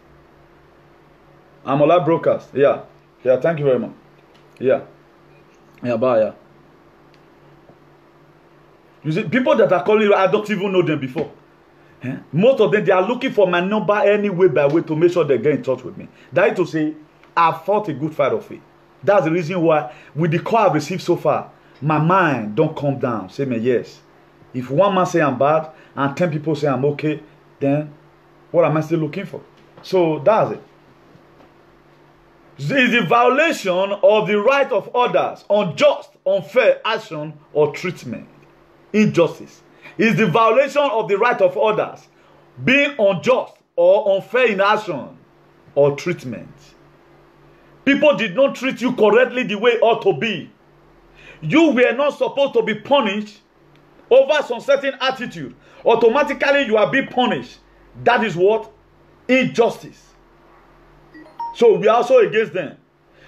I'm on live broadcast. Yeah. Yeah, thank you very much. Yeah. Yeah, bye, yeah. You see, people that are calling you, I don't even know them before. Most of them, they are looking for my number any way by way to make sure they get in touch with me. That is to say, I fought a good fight of faith. That's the reason why, with the call I've received so far, my mind don't calm down. Say me yes. If one man say I'm bad and 10 people say I'm okay, then what am I still looking for? So that's it. It's the violation of the right of others, unjust, unfair action or treatment. Injustice is the violation of the right of others, being unjust or unfair in action or treatment. People did not treat you correctly the way it ought to be. You were not supposed to be punished over some certain attitude. Automatically you are being punished. That is what? Injustice. So we are also against them.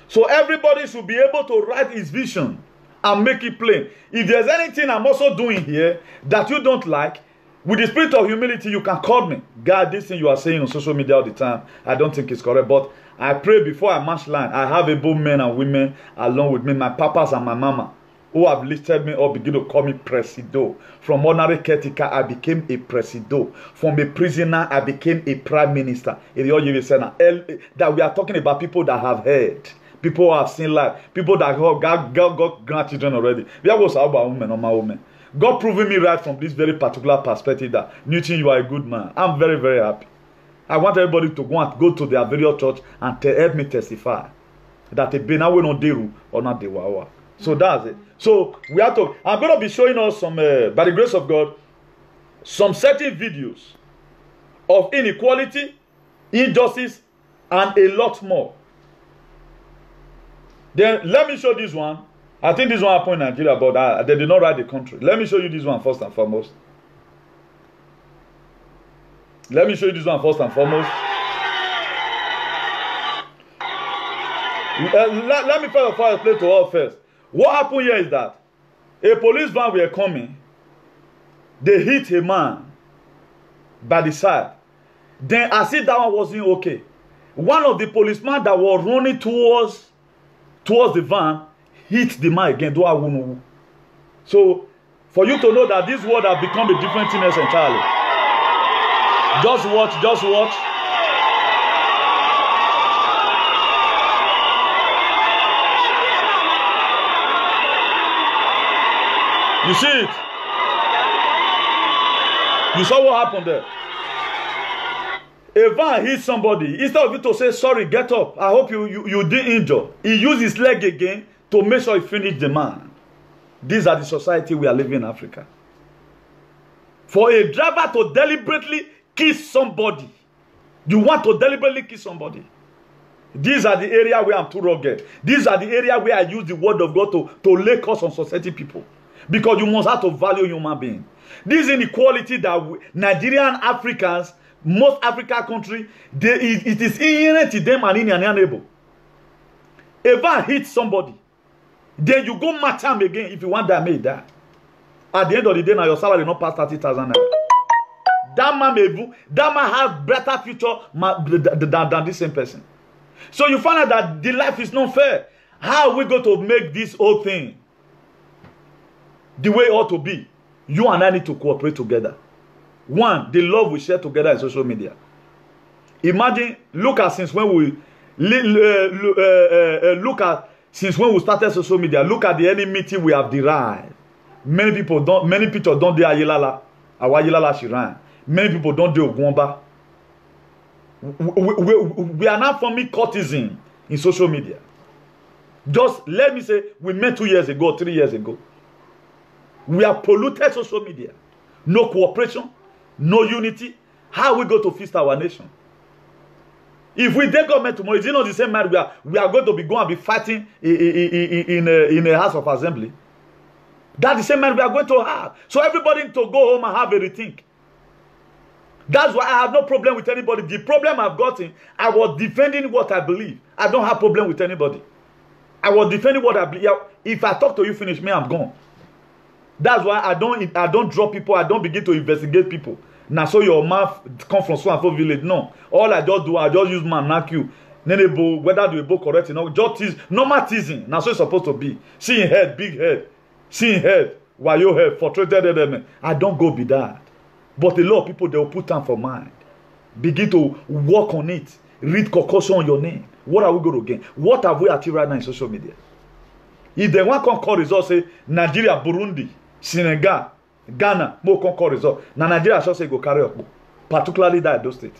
So everybody should be able to write his vision and make it plain. If there's anything I'm also doing here that you don't like, with the spirit of humility, you can call me. God, this thing you are saying on social media all the time, I don't think it's correct. But I pray before I march line, I have able men and women along with me, my papas and my mama, who have lifted me up, begin to call me Presido. From ordinary caretaker, I became a Presido. From a prisoner, I became a prime minister. That we are talking about people that have heard. People who have seen life. People that got grandchildren already. God proving me right from this very particular perspective that Newton, you are a good man. I'm very, very happy. I want everybody to go to their various church and help me testify that a Benawe no deru or not the wawa. So that's it. So we have to. I'm going to be showing us some, by the grace of God, some certain videos of inequality, injustice, and a lot more. Then let me show this one. I think this one happened in Nigeria, but they did not write the country. Let me show you this one first and foremost. Let me show you this one first and foremost. Let me first of all explain to all first. What happened here is that a police van were coming. They hit a man by the side. Then as if that one wasn't okay, one of the policemen that was running towards the van hit the man again. So for you to know that this world has become a different thing entirely. Just watch, just watch. You see it? You saw what happened there. A van hit somebody. Instead of you to say, sorry, get up. I hope you didn't injure. He used his leg again to make sure he finished the man. These are the society we are living in Africa. For a driver to deliberately kiss somebody, you want to deliberately kiss somebody. These are the area where I'm too rugged. These are the area where I use the word of God to lay curse on society people. Because you must have to value human being. This inequality that Nigerian Africans, most African countries, it is inherent in them and inalienable. If I hit somebody, then you go match him again. If you want that, may die. At the end of the day, now your salary not past 30,000 naira. That man has better future than this same person. So you find out that the life is not fair. How are we going to make this whole thing the way it ought to be? You and I need to cooperate together. One, the love we share together in social media. Imagine, look at since when we started social media. Look at the enmity we have derived. Many people don't do Ayelala. Our Ayelala Shiran. Many people don't do Ogwamba. We are now forming courtesan in social media. Just let me say, we met 2 years ago, 3 years ago. We have polluted social media. No cooperation, no unity. How we go to feast our nation? If we take government tomorrow, is it not the same man we are going to be going and be fighting in a house of assembly? That's the same man we are going to have. So everybody to go home and have a rethink. That's why I have no problem with anybody. The problem I've gotten, I was defending what I believe. I don't have problem with anybody. I was defending what I believe. If I talk to you, finish me, I'm gone. That's why I don't drop people. I don't begin to investigate people. Now, so your mouth come from so and so village. No. All I just do, I just use my knock you. Whether do you both correct, you know, just tease, normal teasing. Now, so it's supposed to be. Seeing head, big head. Seeing head, while your head, frustrated element. I don't go be that. But a lot of people, they will put time for mind. Begin to work on it. Read concussion on your name. What are we going to gain? What have we achieved right now in social media? If they want to call results, say Nigeria, Burundi, Senegal, Ghana, more can call results. Now Nigeria shall say go carry up. Particularly that Edo State.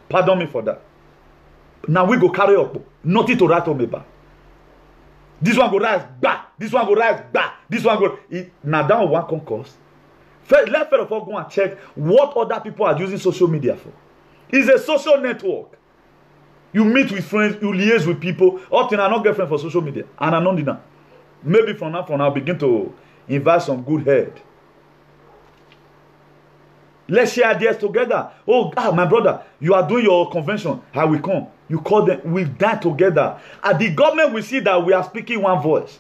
Pardon me for that. Now we go carry up. Nothing to write home about. This one go rise back. This one go rise back. This one go. Now that one concourse. Let's first of all go and check what other people are using social media for. It's a social network. You meet with friends, you liaise with people. Often I not get friends for social media. And I know that. Maybe from now on I'll begin to invite some good head. Let's share ideas together. Oh, my brother, you are doing your convention. I will come. You call them. We die together. And the government will see that we are speaking one voice.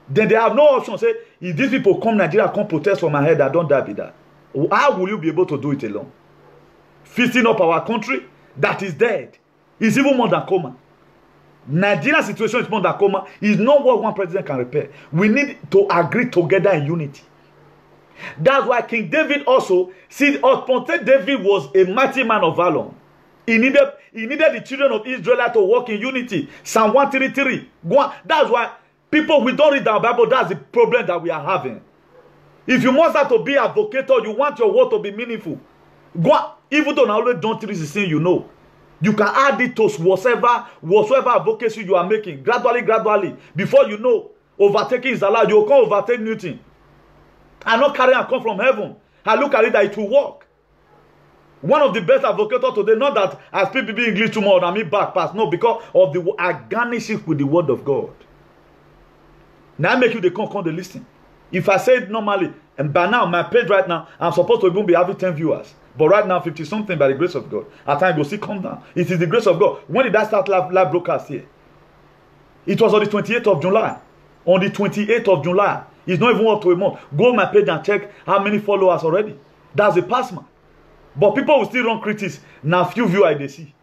Then they have no option. Say, if these people come Nigeria, come protest for my head, I don't die with that. How will you be able to do it alone? Feasting up our country that is dead. It's even more than coma. Nigeria's situation is more than coma. It's not what one president can repair. We need to agree together in unity. That's why King David also, see, David was a mighty man of valor. He needed the children of Israel to walk in unity. Psalm 133. That's why people, we don't read our Bible. That's the problem that we are having. If you want that to be advocator, you want your word to be meaningful. Go, even though now don't read the thing you know. You can add it to whatsoever advocacy you are making. Gradually. Before you know, overtaking is allowed. You can't overtake Newton. And not carry and come from heaven. I look at it that it will work. One of the best advocates today, not that I speak BB English too much and me back pass. No, because of the organicship with the word of God. Now I make you the come the listen. If I say it normally, and by now, my page right now, I'm supposed to even be having 10 viewers. But right now, 50 something by the grace of God. At times, go see come down. It is the grace of God. When did I start live broadcast here? It was on the 28th of July. On the 28th of July. It's not even up to a month. Go on my page and check how many followers already. That's a pass man. But people will still run critics. Now few viewers they see.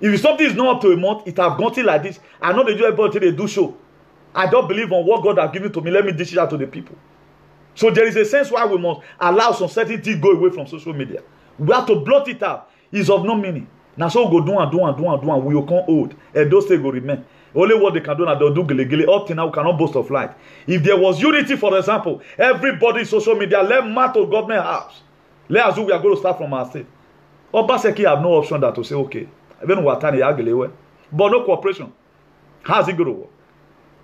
If something is not up to a month, it have gone till like this. I know they do everybody they do show. I don't believe on what God has given to me. Let me dish it out to the people. So there is a sense why we must allow some certain things go away from social media. We have to blot it out. It's of no meaning. Now so go do and we will come old. And those things will remain. Only what they can do now, they'll do gele. Up till now, we cannot boast of light. If there was unity, for example, everybody in social media, let matter to government house. Let us do, we are going to start from our state. Obaseki have no option that to say, okay, even Watani Agelewe, but no cooperation. How's it going to work?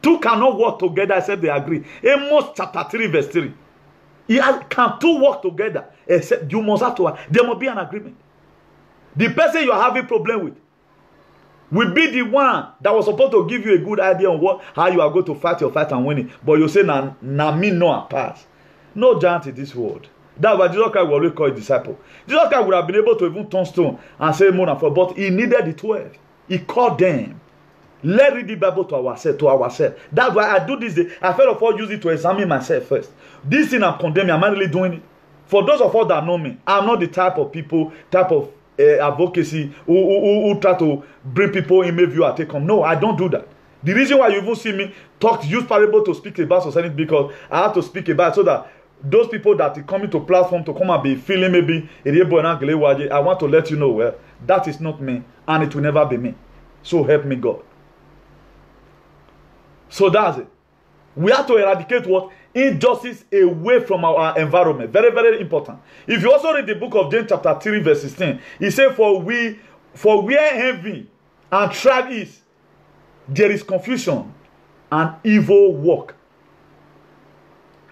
Two cannot work together except they agree. Amos chapter 3 verse 3. Can two work together except you must have to, there must be an agreement. The person you are having problem with will be the one that was supposed to give you a good idea on how you are going to fight your fight and win it. But you say, na me no pass. No giant in this world. That's why Jesus Christ will always call a disciple. Jesus Christ would have been able to even turn stone and say more for, but he needed the 12. He called them. Let's read the Bible to ourselves. That's why I do this. I first of all use it to examine myself first. This thing I'm condemning, am I really doing it? For those of us that know me, I'm not the type of people, type of advocacy who try to bring people in view and take home. No, I don't do that. The reason why you even see me use parable to speak about society because I have to speak about it so that those people that are coming to platform to come and be feeling maybe I want to let you know, well, that is not me and it will never be me. So help me God. So that's it. We have to eradicate what? Injustice away from our environment. Very, very important. If you also read the book of James chapter 3 verse 16, he said, for where envy and strife is, there is confusion and evil work.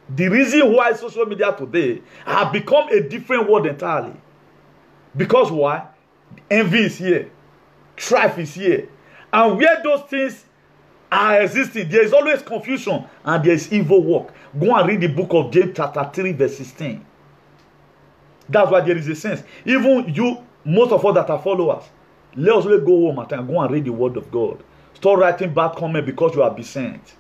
The reason why social media today have become a different world entirely. Because why? Envy is here. Strife is here. And where those things are existing, there is always confusion and there is evil work. Go and read the book of James chapter 3 verse 16. That's why there is a sense. Even you, most of us that are followers, let us go home and go and read the word of God. Stop writing bad comment because you are besent.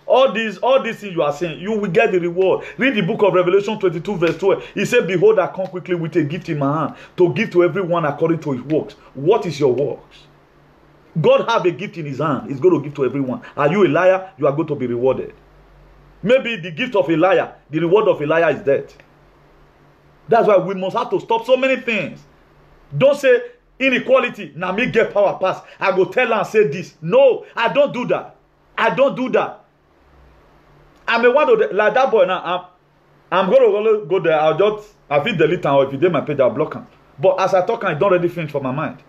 All these things you are saying, you will get the reward. Read the book of Revelation 22 verse 12. He said, behold, I come quickly with a gift in my hand to give to everyone according to his works. What is your works? God have a gift in his hand. He's going to give to everyone. Are you a liar? You are going to be rewarded. Maybe the gift of a liar, the reward of a liar is death. That's why we must have to stop so many things. Don't say inequality. Now me get power pass. I go tell her and say this. No, I don't do that. I don't do that. I'm a one of the, like that boy now. I'm going to go there. I feel delete him, or if you did my page, I'll block him. But as I talk, I don't really finish for my mind.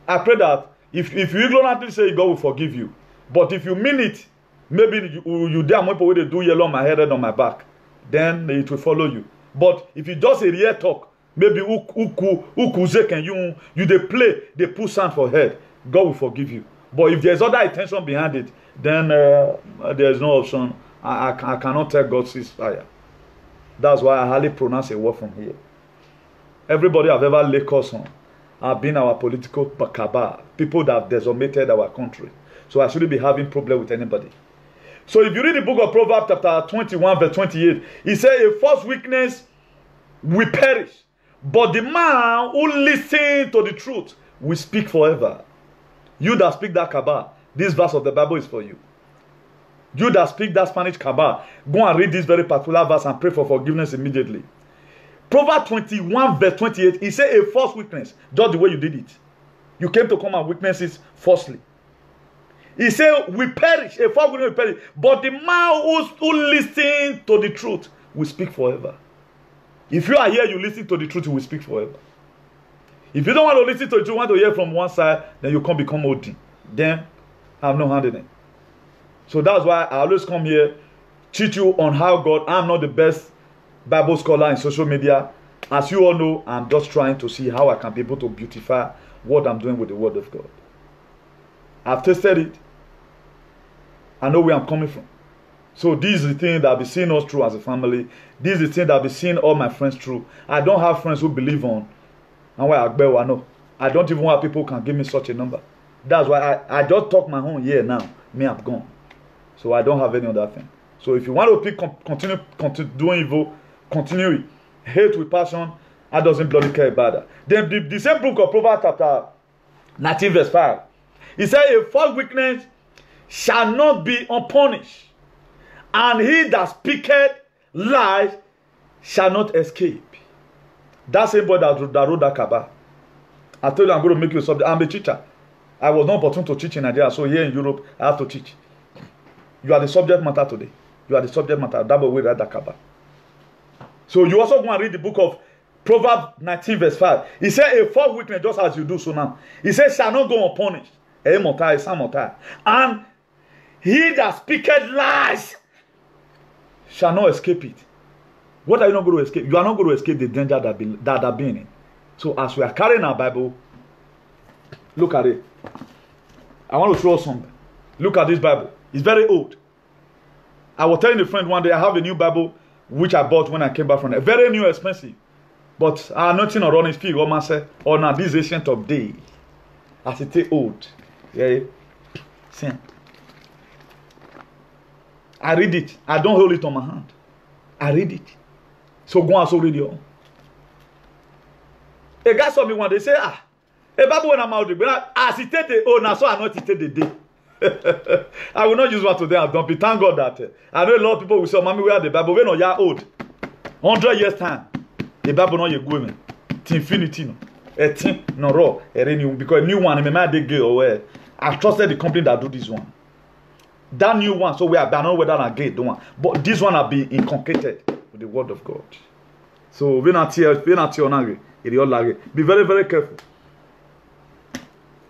I pray that if you ignorantly say God will forgive you, but if you mean it, maybe you dare more people do yellow on my head and on my back, then it will follow you. But if you just a real talk, maybe can you they play, they put sand for head, God will forgive you. But if there's other intention behind it, then there's no option. I cannot tell God cease fire. That's why I hardly pronounce a word from here. Everybody I've ever laid curse on have been our political cabal, people that have decimated our country. So I shouldn't be having problem with anybody. So if you read the book of Proverbs chapter 21 verse 28, it says a false witness will perish, but the man who listens to the truth will speak forever. You that speak that cabal, this verse of the Bible is for you. You that speak that Spanish cabal, go and read this very particular verse and pray for forgiveness immediately. Proverbs 21 verse 28, he said a false witness, just the way you did it. You came to come and witness it falsely. He said, we perish, a false witness will perish, but the man who listens to the truth will speak forever. If you are here, you listen to the truth, you will speak forever. If you don't want to listen to the truth, you want to hear from one side, then you can't become OD. Then, I have no hand in it. So that's why I always come here, teach you on how God, I'm not the best Bible scholar in social media. As you all know, I'm just trying to see how I can be able to beautify what I'm doing with the word of God. I've tested it. I know where I'm coming from. So this is the thing that I've been seeing us through as a family. This is the thing that I've been seeing all my friends through. I don't have friends who believe on. And why I know. I don't even want people who can give me such a number. That's why I just talk my own here now. Me, I'm gone. So I don't have any other thing. So if you want to continue doing evil, continue it. Hate with passion, I doesn't bloody care about that. Then the same book of Proverbs chapter 19 verse 5. It says a false witness shall not be unpunished, and he that speaketh lies shall not escape. That same boy that wrote that cabal. I told you I'm going to make you a subject. I'm a teacher. I was not opportune to teach in Nigeria, so here in Europe, I have to teach. You are the subject matter today. You are the subject matter. That way we read that cabal. So you also go and read the book of Proverbs 19 verse 5. He said, a false witness, just as you do so now. He said, shall not go unpunished. And he that speaketh lies shall not escape it. What are you not going to escape? You are not going to escape the danger that are being in. So as we are carrying our Bible, look at it. I want to show us something. Look at this Bible. It's very old. I was telling a friend one day, I have a new Bible which I bought when I came back from there. Very new, expensive. But I nothing on his feet. What man said, oh, now this ancient of day. As it is old. Yeah. See. I read it. I don't hold it on my hand. I read it. So go and so read it. A guy saw me one day say, a Bible when I'm out there, as it take the now so I not it take the day. I will not use one today. I don't be thank God that I know a lot of people will say, "Mommy, where the Bible? We know you're old, 100 years time. The Bible not you going to infinity no, a thing no raw, a renew because a new one. Me might get away. I trusted the company that do this one. That new one, so I don't know whether I get the one, but this one have been inculcated with the word of God. So we not here, be very, very careful.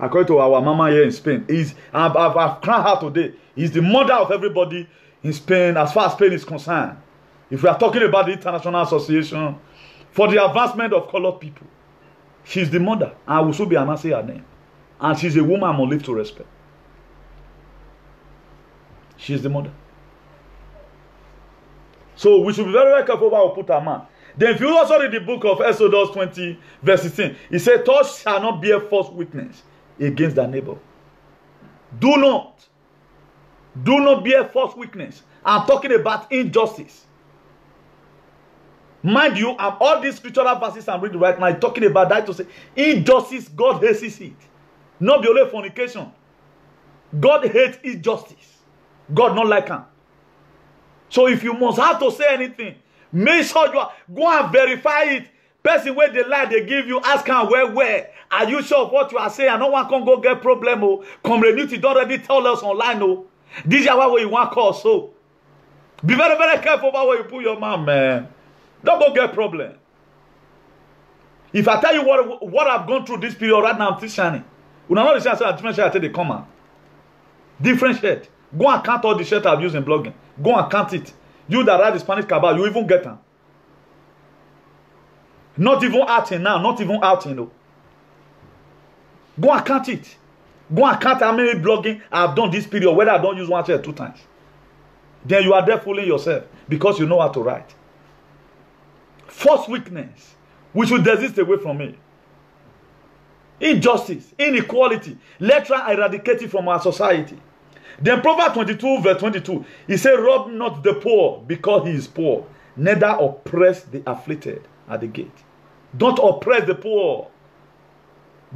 According to our mama here in Spain, I've cried her today. He's the mother of everybody in Spain as far as Spain is concerned. If we are talking about the International Association for the Advancement of Colored People, she's the mother. I will soon be announcing her name. And she's a woman I'm going to live to respect. She's the mother. So we should be very, very careful where we put our mouth. Then if you also read the book of Exodus 20 verse 16, it says, thou shalt not bear false witness against thy neighbor. Do not bear false witness. I'm talking about injustice. Mind you, all these scriptural verses I'm reading right now, I'm talking about that to say, injustice, God hates it. Not be only fornication. God hates injustice. God not like him. So if you must have to say anything, make sure you go and verify it. Person where they lie, they give you, ask them where. Are you sure of what you are saying? No one can go get problem. Oh. Community don't already tell us online. Oh. This is what you want call. So be very, very careful about where you put your mouth, man. Don't go get problem. If I tell you what I've gone through this period right now, I'm still shining. When I know the chance, different shirt, I tell they come out. Different shirt. Go and count all the shirt I've used in blogging. Go and count it. You that write the Spanish cabal, you even get them. Not even outing now, not even outing. No. Go and count it. Go and count how many blogging I've done this period, whether I don't use one shirt 2 times. Then you are there fooling yourself because you know how to write. False witness. We should desist away from it. Injustice, inequality. Let's try to eradicate it from our society. Then Proverbs 22 verse 22. He said, rob not the poor because he is poor. Neither oppress the afflicted at the gate. Don't oppress the poor.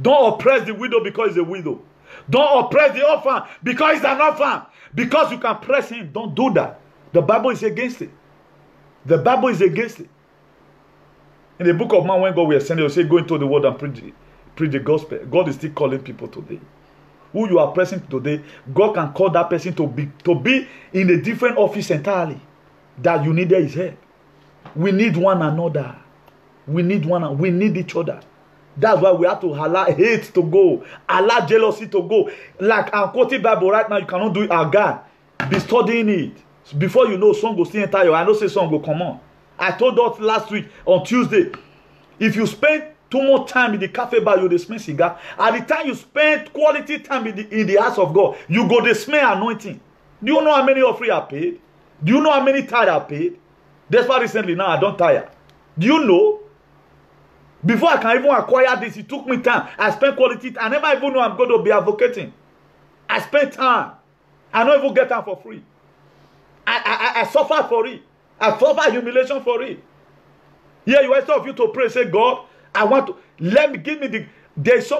Don't oppress the widow because he's a widow. Don't oppress the orphan because he's an orphan. Because you can press him. Don't do that. The Bible is against it. The Bible is against it. In the book of Man, when God will send you, say, go into the world and preach the gospel. God is still calling people today. Who you are pressing today, God can call that person to be in a different office entirely. That you need his help. We need one another. We need each other. That's why we have to allow hate to go, allow jealousy to go. Like I'm quoting Bible right now, you cannot do it. Our God, be studying it. Before you know, song will still enter you. I know say song will come on. I told us last week on Tuesday, if you spend too much time in the cafe bar, you smell cigar. At the time you spend quality time in the house of God, you go the smell anointing. Do you know how many offering are paid? Do you know how many tithe are paid? That's why recently now I don't tire. Do you know? Before I can even acquire this, it took me time. I spent quality. I never even know I'm going to be advocating. I spent time. I don't even get time for free. I suffer for it. I suffer humiliation for it. Here you are, some of you to pray, say, God, I want to,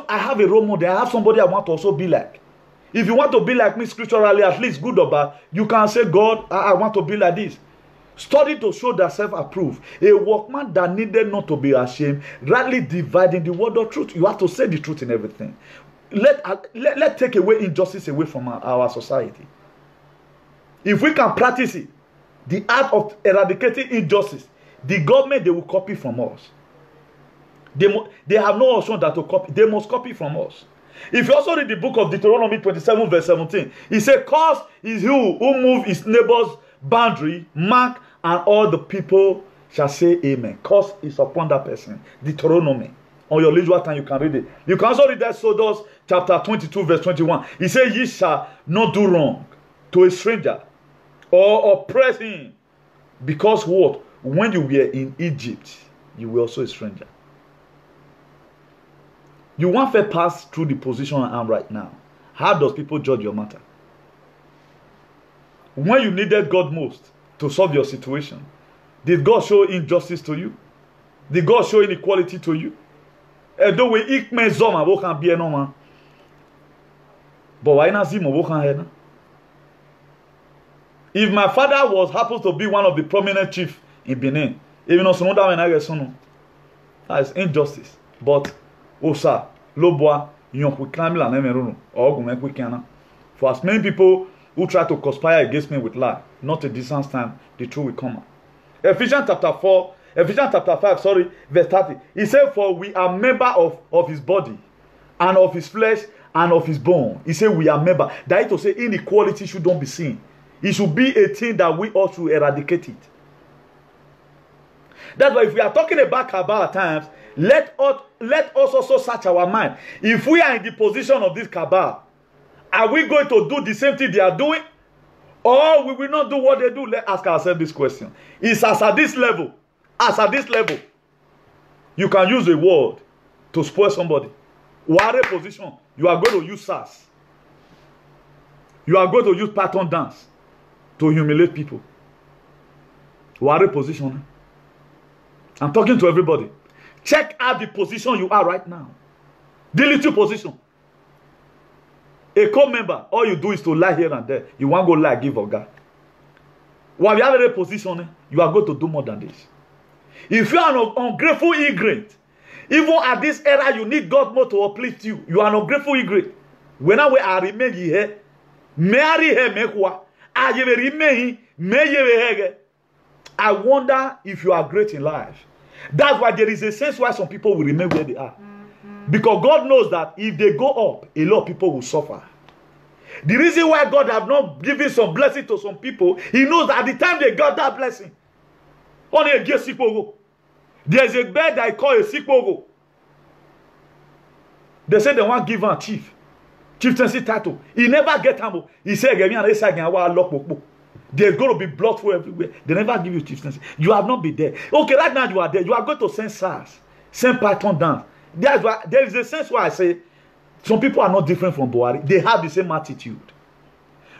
I have a role model. I have somebody I want to also be like. If you want to be like me scripturally, at least good or bad, you can say, God, I want to be like this. Study to show that self-approved. A workman that needed not to be ashamed, rightly dividing the word of truth. You have to say the truth in everything. Let's take away injustice away from our society. If we can practice it, the art of eradicating injustice, the government, they will copy from us. They have no option that to copy. They must copy from us. If you also read the book of Deuteronomy 27 verse 17, he said, "Cursed is he who move his neighbor's boundary, mark, and all the people shall say amen." Curse is upon that person. Deuteronomy. On your leisure time, you can read it. You can also read that Exodus chapter 22 verse 21. He said, "Ye shall not do wrong to a stranger or oppress him, because what? When you were in Egypt, you were also a stranger." You want to pass through the position I am right now. How does people judge your matter? When you needed God most to solve your situation, did God show injustice to you? Did God show inequality to you? But why not see my? If my father happens to be one of the prominent chiefs in Benin, even though that is injustice. But Osa, Loboa, for as many people who try to conspire against me with lie, not a distance time, the truth will come out. Ephesians chapter 5, verse 30. He said, "For we are members of his body, and of his flesh, and of his bone." He said, "We are members." That is to say, inequality shouldn't be seen. It should be a thing that we ought to eradicate it. That's why if we are talking about cabal at times, let us also search our mind. If we are in the position of this cabal, are we going to do the same thing they are doing? Or we will not do what they do? Let's ask ourselves this question. It's as at this level, you can use a word to spoil somebody. What a position. You are going to use sass. You are going to use pattern dance to humiliate people. What a position. I'm talking to everybody. Check out the position you are right now. The little position. A co-member, all you do is to lie here and there. You want to go lie, give or God. While you have a position, you are going to do more than this. If you are an ungrateful immigrant, even at this era, you need God more to uplift you. You are an ungrateful immigrant. When I remain here, I wonder if you are great in life. That's why there is a sense why some people will remain where they are. Because God knows that if they go up, a lot of people will suffer. The reason why God have not given some blessing to some people, he knows that at the time they got that blessing, only a get sick pogo. There's a bird I call a sick pogo. They say they want to give him a chieftaincy title. He never get him. He said, there's going to be blood flow everywhere. They never give you chieftaincy. You have not been there. Okay, right now you are there. You are going to send SARS, send Python dance. That's why there is a sense why I say some people are not different from Buhari. They have the same attitude.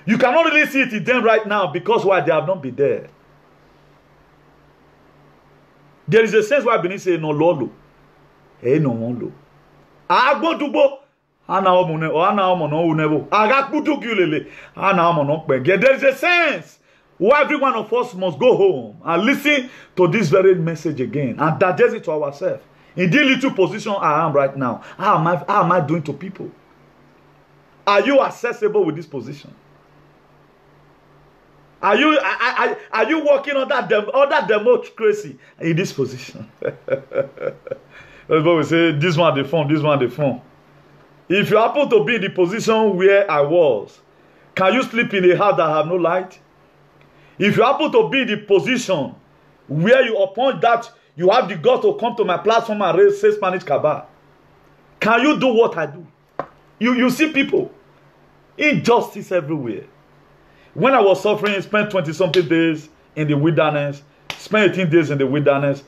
You cannot really see it in them right now because why they have not been there. There is a sense why Benin say no lolo. Hey no lolo. Agbo dubo. Ana omune o ana omono unebo. Agakbudu gulele. Ana omono pege. There is a sense why every one of us must go home and listen to this very message again and digest it to ourselves. In this little position I am right now, how am I doing to people? Are you accessible with this position? Are you working on that democracy in this position? That's what we say, this one the phone, this one the phone. If you happen to be in the position where I was, can you sleep in a house that have no light? If you happen to be in the position where you upon that you have the God to come to my platform and say Spanish cabal, can you do what I do? You see people, injustice everywhere. When I was suffering, I spent 20-something days in the wilderness, spent 18 days in the wilderness.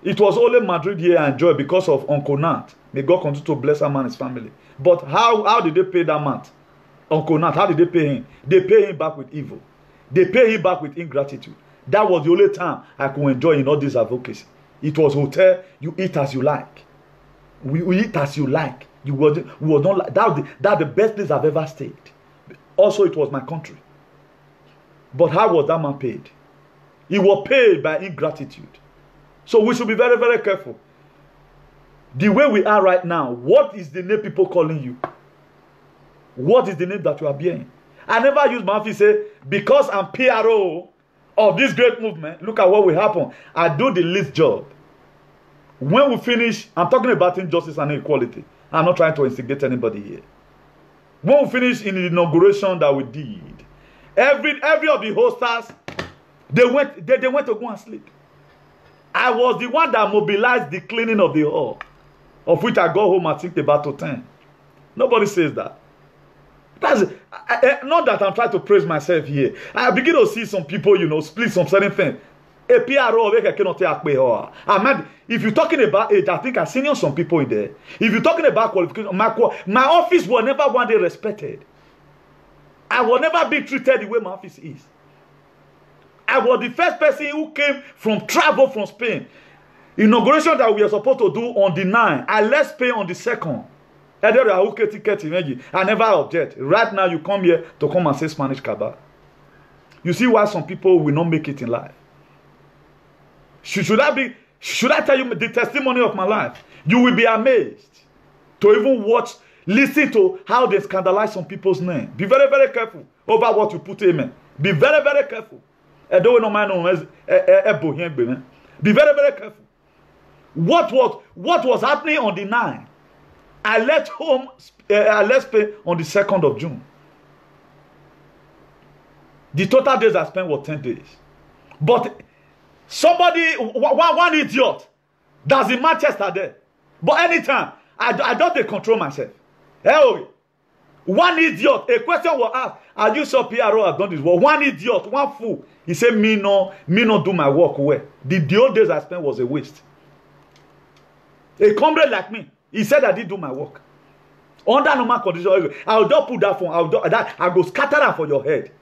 It was only Madrid here I enjoyed because of Uncle Nat. May God continue to bless that man and his family. But how did they pay that man? Uncle Nat, how did they pay him? They pay him back with evil. They pay him back with ingratitude. That was the only time I could enjoy in all this advocacy. It was hotel, you eat as you like. We eat as you like. We was not like that's the best place I've ever stayed. Also, it was my country. But how was that man paid? He was paid by ingratitude. So we should be very, very careful. The way we are right now, what is the name people calling you? What is the name that you are bearing? I never use my mouth to say, because I'm PRO of this great movement, look at what will happen. I do the least job. when we finish, I'm talking about injustice and inequality. I'm not trying to instigate anybody here. When we finish in the inauguration that we did, every of the hosters, they went to go and sleep. I was the one that mobilized the cleaning of the hall, of which I got home, I think, about 10. Nobody says that. That's not that I'm trying to praise myself here. I begin to see some people, split some certain things. If you're talking about age, I think I've seen some people in there. If you're talking about qualification, my office was never one day respected. I will never be treated the way my office is. I was the first person who came from travel from Spain. Inauguration that we are supposed to do on the 9th. I left Spain on the 2nd. I never object. Right now, you come here to come and say Spanish Kaba. You see why some people will not make it in life. Should I tell you the testimony of my life? You will be amazed to even listen to how they scandalize some people's name. Be very, very careful over what you put amen. Be very, very careful. Be very, very careful. What was happening on the 9th? I left home, I left Spain on the 2nd of June. The total days I spent was 10 days. But somebody, one idiot, that's in Manchester there. But anytime, I don't control myself. Hey, one idiot, a question was asked, are you sure PRO has done this work? One idiot, one fool. He said, me no do my work well. The old days I spent was a waste. A comrade like me, he said I didn't do my work. Under normal conditions, I'll just put that phone, I'll go scatter that for your head.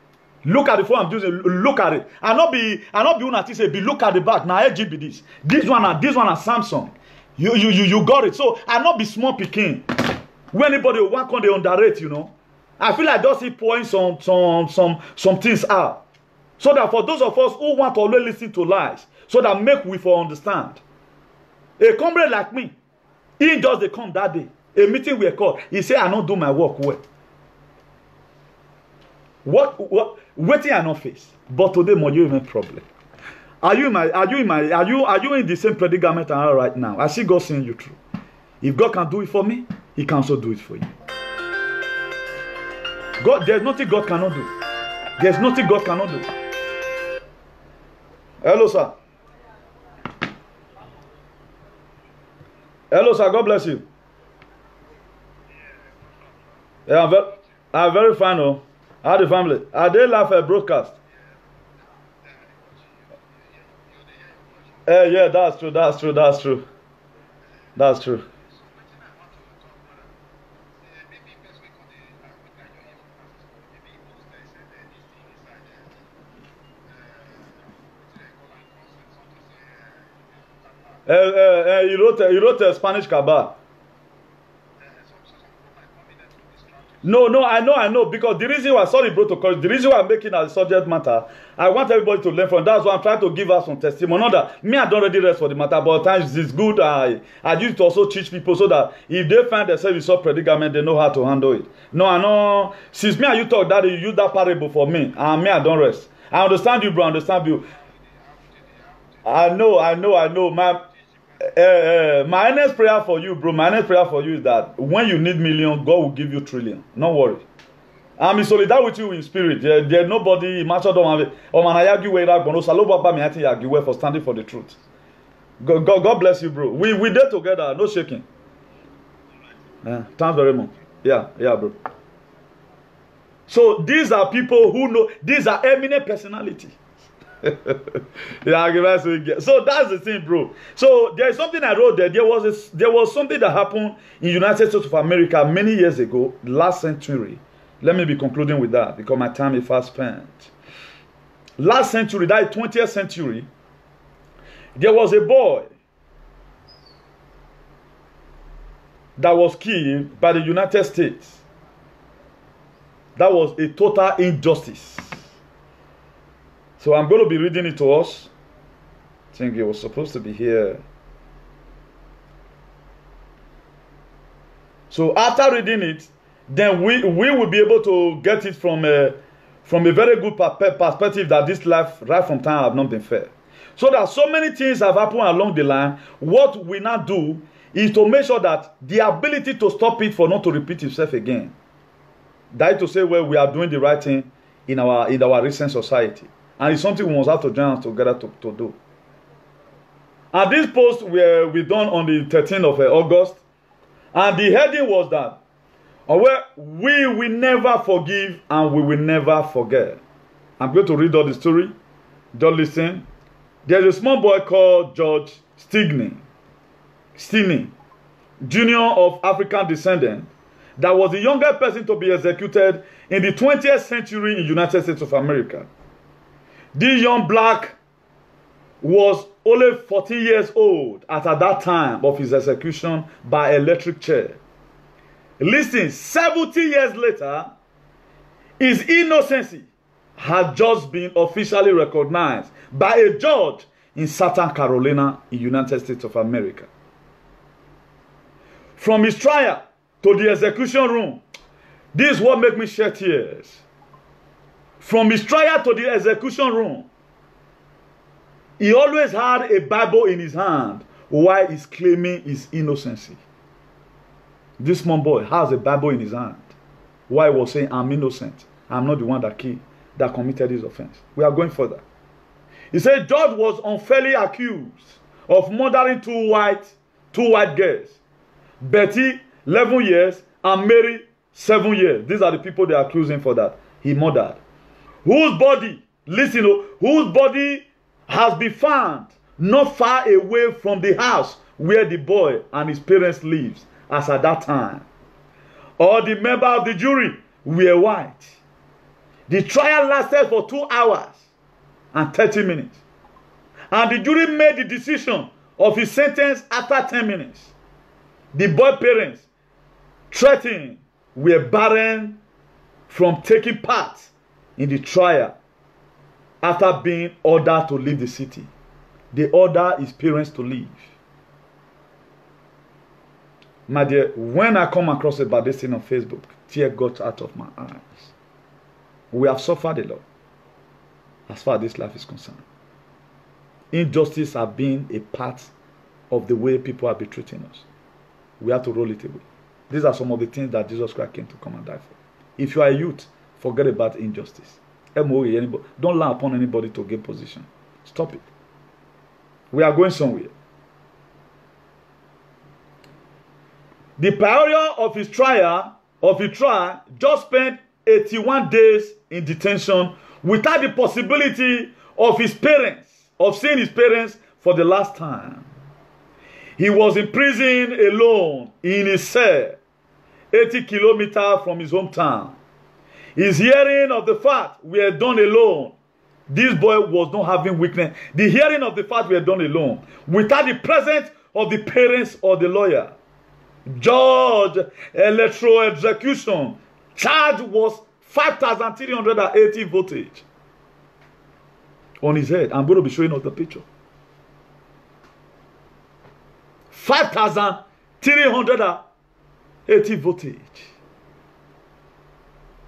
Look at the phone I'm doing, look at it. I'll not be unati say, look at the back. Now LG be this. This one are Samsung. You got it. So I'll not be small picking. When anybody work on the underrate, I feel like just he point some things out. So that for those of us who want to always listen to lies, so that make we for understand. A comrade like me, he just they come that day. A meeting we called. He said, I don't do my work well. What waiting I not face. But today more you even problem. Are you in the same predicament right now? I see God seeing you through. If God can do it for me, He can also do it for you. God, there's nothing God cannot do. There's nothing God cannot do. Hello, sir. Hello, sir. God bless you. Yeah, I'm very fine. Oh, how the family? Are they laugh at broadcast? Yeah, that's true. That's true. He wrote a Spanish Kaba. No, I know, because the reason why, sorry bro to call, the reason why I'm making a subject matter, I want everybody to learn from. That's why I'm trying to give us some testimony. Not that me, I don't already rest for the matter, but at times it's good. I used to also teach people so that if they find themselves in such predicament, they know how to handle it. No, I know, since me and you talk that, you use that parable for me, and me, I don't rest. I understand you, bro, I understand you. I know, my earnest prayer for you, bro, my earnest prayer for you is that when you need million, God will give you trillion. Don't worry. I'm in solidarity with you in spirit. There's nobody, for standing for the truth. God bless you, bro. We did together, no shaking. Thanks very much. Yeah, bro. So these are people who know, these are eminent personalities. Yeah, so that's the thing, bro. So there is something I wrote there. There was something that happened in United States of America many years ago, last century. Let me be concluding with that because my time is fast spent. Last century, that 20th century, there was a boy that was killed by the United States. That was a total injustice. So I'm going to be reading it to us. I think it was supposed to be here. So after reading it, then we will be able to get it from a very good perspective that this life right from time have not been fair. So that so many things have happened along the line. What we now do is to make sure that the ability to stop it for not to repeat itself again. That is to say, well, we are doing the right thing in our recent society. And it's something we must have to join us together to do. And this post we done on the 13th of August. And the heading was that, well, we will never forgive and we will never forget. I'm going to read all the story. Just listen. There's a small boy called George Stigney, junior of African descent, that was the youngest person to be executed in the 20th century in the United States of America. This young black was only 14 years old at that time of his execution by electric chair. Listen, 70 years later, his innocency had just been officially recognized by a judge in South Carolina in the United States of America. From his trial to the execution room, this is what makes me shed tears. From his trial to the execution room, he always had a Bible in his hand while he's claiming his innocency. This small boy has a Bible in his hand while he was saying, I'm innocent. I'm not the one that committed this offense. We are going further. He said George was unfairly accused of murdering two white girls. Betty, 11 years, and Mary, 7 years. These are the people they are accusing for that. He murdered. Whose body, listen, whose body has been found not far away from the house where the boy and his parents lives as at that time. All the members of the jury were white. The trial lasted for 2 hours and 30 minutes. And the jury made the decision of his sentence after 10 minutes. The boy parents, threatened, were barred from taking part in the trial after being ordered to leave the city. They order his parents to leave. My dear, when I come across about this thing on Facebook, tears got out of my eyes. We have suffered a lot as far as this life is concerned. Injustice has been a part of the way people have been treating us. We have to roll it away. These are some of the things that Jesus Christ came to come and die for. If you are a youth, forget about injustice. Don't lie upon anybody to gain position. Stop it. We are going somewhere. The prior of his trial, just spent 81 days in detention without the possibility of seeing his parents for the last time. He was in prison alone in his cell, 80 kilometers from his hometown. His hearing of the fact we are done alone. This boy was not having weakness. The hearing of the fact we are done alone, without the presence of the parents or the lawyer. George electro-execution. Charge was 5,380 voltage on his head. I'm going to be showing us the picture. 5,380 voltage.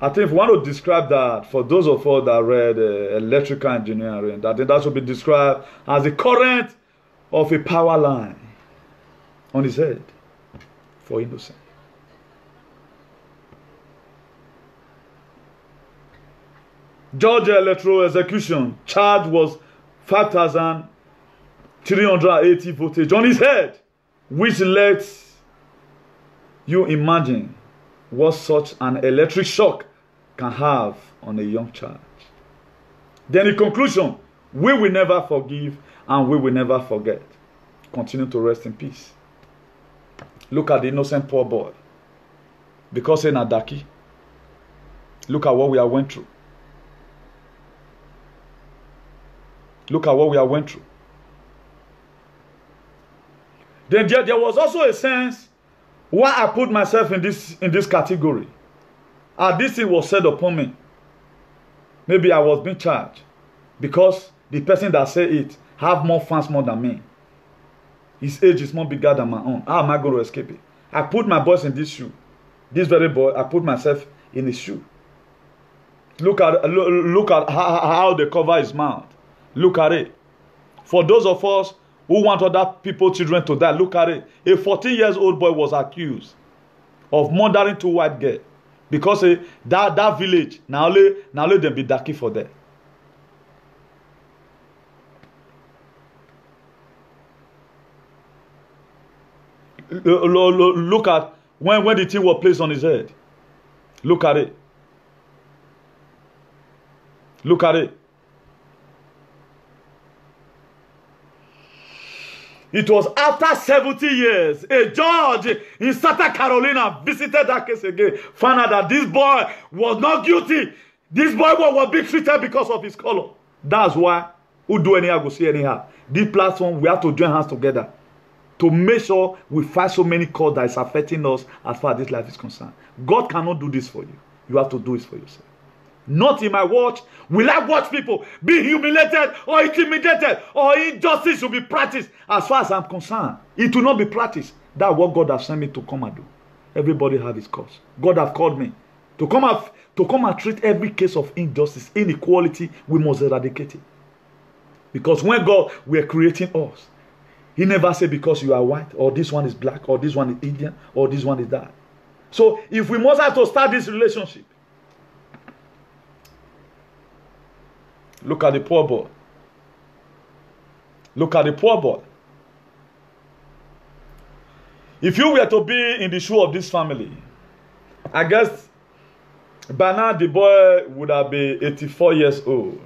I think if we want to describe that, for those of us that read electrical engineering, I think that should be described as the current of a power line on his head for innocent. Georgia electro execution charge was 5,380 voltage on his head, which lets you imagine what such an electric shock can have on a young child. Then in conclusion, we will never forgive and we will never forget. Continue to rest in peace. Look at the innocent poor boy. Because in Adaki, look at what we have went through. Look at what we have went through. Then there was also a sense why I put myself in this category. This thing was said upon me. Maybe I was being charged because the person that said it have more fans more than me. His age is more bigger than my own. How am I going to escape it? I put my voice in this shoe. This very boy, I put myself in his shoe. Look at how they cover his mouth. Look at it. For those of us who want other people's children to die, look at it. A 14-year-old boy was accused of murdering 2 white girls because that village, now only them be daki for them. Look at when the thing was placed on his head. Look at it. Look at it. It was after 70 years, a judge in Santa Carolina visited that case again, found out that this boy was not guilty. This boy was being treated because of his color. That's why who do anyhow go see anyhow. This platform, we have to join hands together to make sure we fight so many causes that is affecting us as far as this life is concerned. God cannot do this for you. You have to do it for yourself. Not in my watch will I watch people be humiliated or intimidated or injustice will be practiced. As far as I'm concerned, it will not be practiced. That's what God has sent me to come and do. Everybody have his cause. God has called me to come and treat every case of injustice, inequality. We must eradicate it. Because when God were creating us, he never said because you are white or this one is black or this one is Indian or this one is that. So if we must have to start this relationship, look at the poor boy. Look at the poor boy. If you were to be in the shoe of this family, I guess by now the boy would have been 84 years old.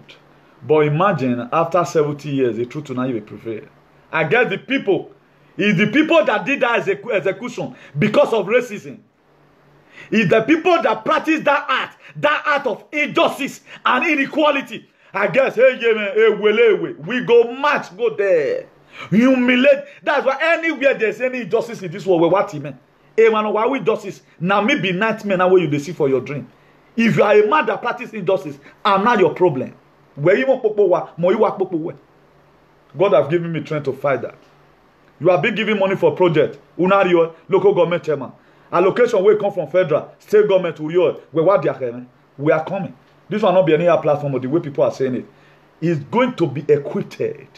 But imagine after 70 years, the truth tonight will prevail. I guess the people that did that execution because of racism. It's the people that practice that act of injustice and inequality. I guess, we go march, go there. Humiliate. That's why anywhere there's any injustice in this world, we what man. Hey man, why we justice? Now maybe nightmare now where you see for your dream. If you are a man that practices injustice, I'm not your problem. Where you want popo, God have given me strength to fight that. You have been giving money for project. Unario, local government chairman. Allocation will come from federal, state government, we are coming. This will not be any other platform, but the way people are saying it is going to be equited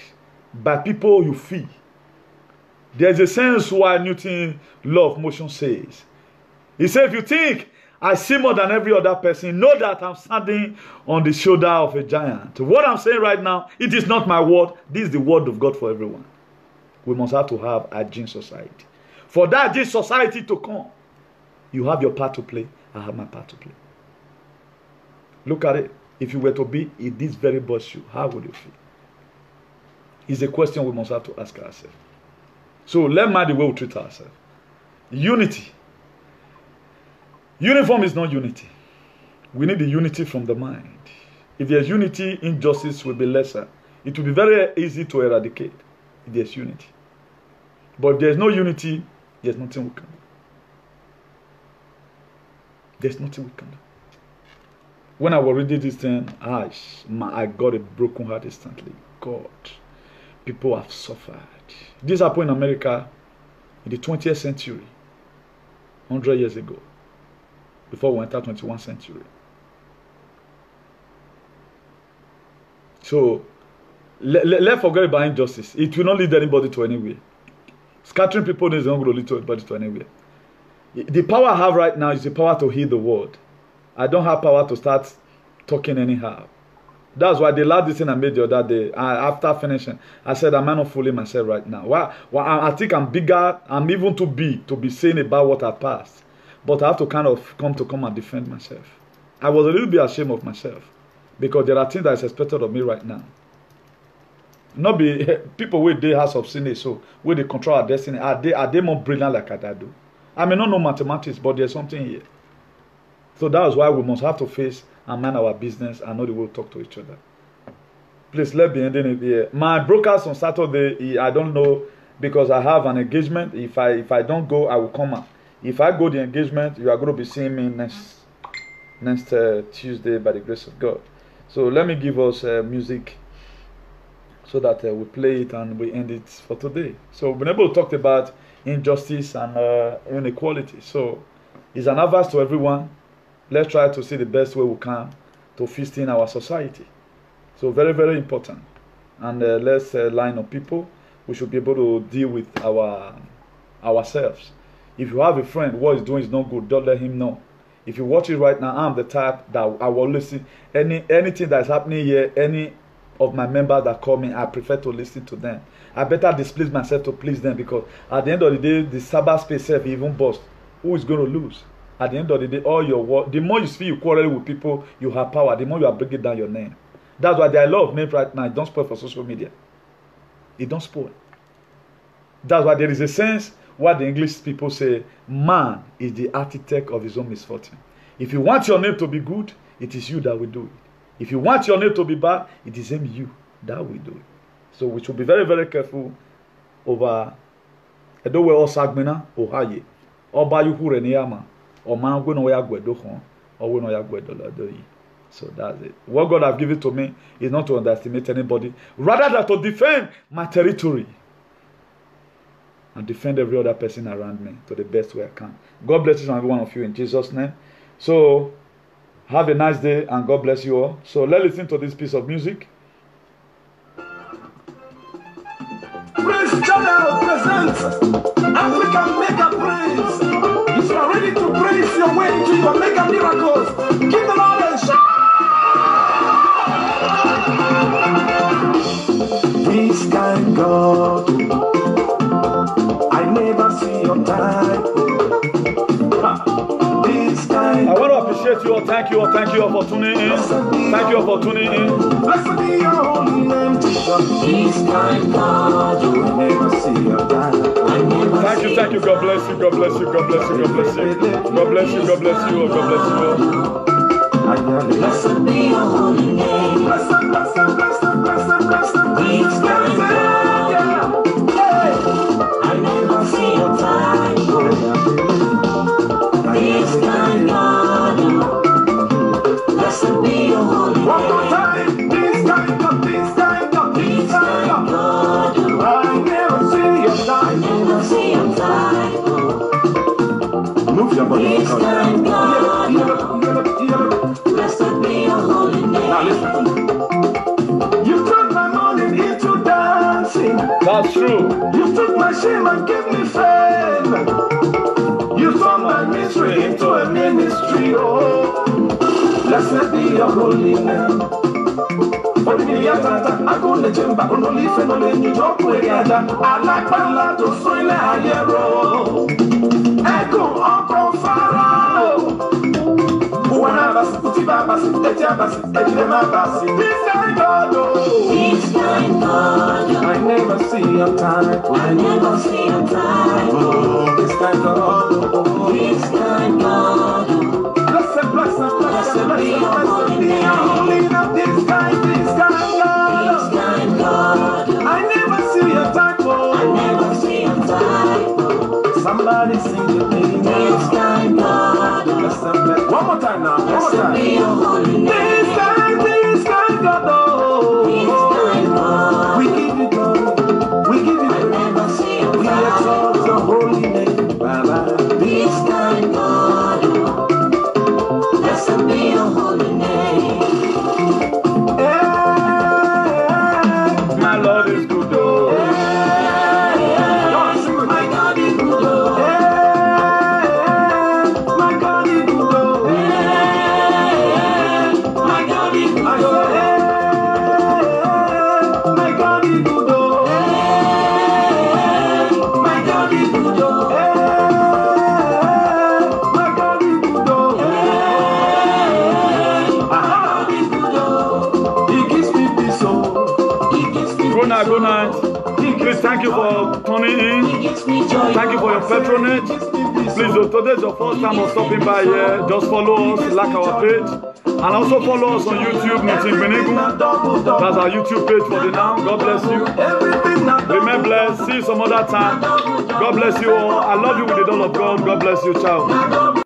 by people you feel. There's a sense why Newton law of motion says. He said, if you think I see more than every other person, know that I'm standing on the shoulder of a giant. What I'm saying right now, it is not my word. This is the word of God for everyone. We must have to have a Jin society. For that Jin society to come, you have your part to play. I have my part to play. Look at it. If you were to be in this very boss shoe, how would you feel? It's a question we must have to ask ourselves. So let's mind the way we treat ourselves. Unity. Uniform is not unity. We need the unity from the mind. If there's unity, injustice will be lesser. It will be very easy to eradicate if there's unity. But if there's no unity, there's nothing we can do. There's nothing we can do. When I was reading this thing, I got a broken heart instantly. God, people have suffered. This happened in America in the 20th century, 100 years ago, before we entered 21st century. So, let's forget about injustice. It will not lead anybody to anywhere. Scattering people is not going to lead anybody to anywhere. The power I have right now is the power to heal the world. I don't have power to start talking anyhow. That's why the last decision I made the other day, after finishing, I said, am I not fooling myself right now? Well, I think I'm bigger, I'm even too big to be saying about what I passed. But I have to kind of come and defend myself. I was a little bit ashamed of myself because there are things that is expected of me right now. Not be people with their house of sin, so where they control our destiny, are they more brilliant like I do? I may not know mathematics, but there's something here. So that's why we must have to face and mind our business and know the way to talk to each other. Please, let's be ending it here. My broadcast on Saturday, I don't know, because I have an engagement. If I don't go, I will come out. If I go the engagement, you are going to be seeing me next Tuesday by the grace of God. So let me give us music so that we play it and we end it for today. So we've been able to talk about injustice and inequality. So it's an advice to everyone. Let's try to see the best way we can to fix in our society. So very, very important. and less line of people. We should be able to deal with ourselves. If you have a friend, what he's doing is not good, don't let him know. If you watch it right now, I'm the type that I will listen. Anything that's happening here, any of my members that call me, I prefer to listen to them. I better displease myself to please them, because at the end of the day, the cyberspace self even bust. Who is going to lose? At the end of the day, all your work, the more you feel you quarrel with people, you have power, the more you are bringing down your name. That's why there are a lot of names right now. It don't spoil for social media. It don't spoil. That's why there is a sense what the English people say, man is the architect of his own misfortune. If you want your name to be good, it is you that will do it. If you want your name to be bad, it is him, you that will do it. So we should be very, very careful over Edo we osagmena ohaye. Oba yu hure niyama. Or man go no ya gwedo hon. Or we no ya gwedo lado yi. So that's it. What God has given to me is not to underestimate anybody, rather than to defend my territory and defend every other person around me to the best way I can. God bless each and every one of you in Jesus' name. So have a nice day and God bless you all. So let's listen to this piece of music. Praise Channel presents African Mega Praise. If you are ready to praise your way into your mega miracles, give the Lord a shout. This kind God, I never see your type. This kind I want to appreciate you all. Thank you all for tuning in. Thank you all for tuning in. blessed be your holy name, Jesus. This kind God, I never see your type. I never Thank you. God bless you. God bless you. God bless you. God bless you. God bless you. God bless you. God bless you. Blessed be your holy name. Blessed, blessed, blessed, blessed, blessed, This kind God, I never see your time. This kind God, blessed be your holy one more name. time, this kind of, this kind of, this This kind kind of. God, I never see your I time. never see your time. Move your body. This kind God, blessed be your holy Now name. listen. You turned my morning into dancing. That's true. You took my shame and gave me fame. You turned my misery into a ministry. Oh, blessed be your holy name. Olùyàtàtà agúnlẹ̀jẹ̀mbà olólùfẹ́ lọ́lẹ̀ níjọ́kùn èrè àjà alápàlà tó sún ilé ayé ro. Ẹkùn ọkọ̀ Fáráò. Uwa náà bá sí, kùtì bá bá sí, etí á bá sí, ẹ̀jẹ̀ má bá sí. This kind God, oh. This kind God, I never see your time. I never see your time. Oh, this kind God, oh. This kind God, Blessed, blessed, blessed, blessed be your holy name. This kind this God. kind God, I never see your type, I oh. never see your time. Somebody sing the name. This kind God, Blessed, blessed. One more time now. One more blessed be time. your holy name. This kind God, This oh. kind God, We give you glory. We give you I praise. never see your We time. exalt your holy name. Baba. This kind God, blessed be your holy name. My Lord is good. Oh. My God is good. Oh. My God is good, oh. My God is good. I Oh. say, my God is good, oh. My God is good. Oh. My God is good, oh. God is good. Oh. He gives me peace, oh. He gives me Good night. Good night. He Please, thank you for tuning in. He gives me joy. Thank you for your patronage. Please, if today is your first time of stopping by here, just follow us, like our page, and also follow us on YouTube, Meeting Benegu. That's our YouTube page for the now. God bless you. Remain blessed. See you some other time. God bless you all. I love you with the love of God. God bless you. Ciao.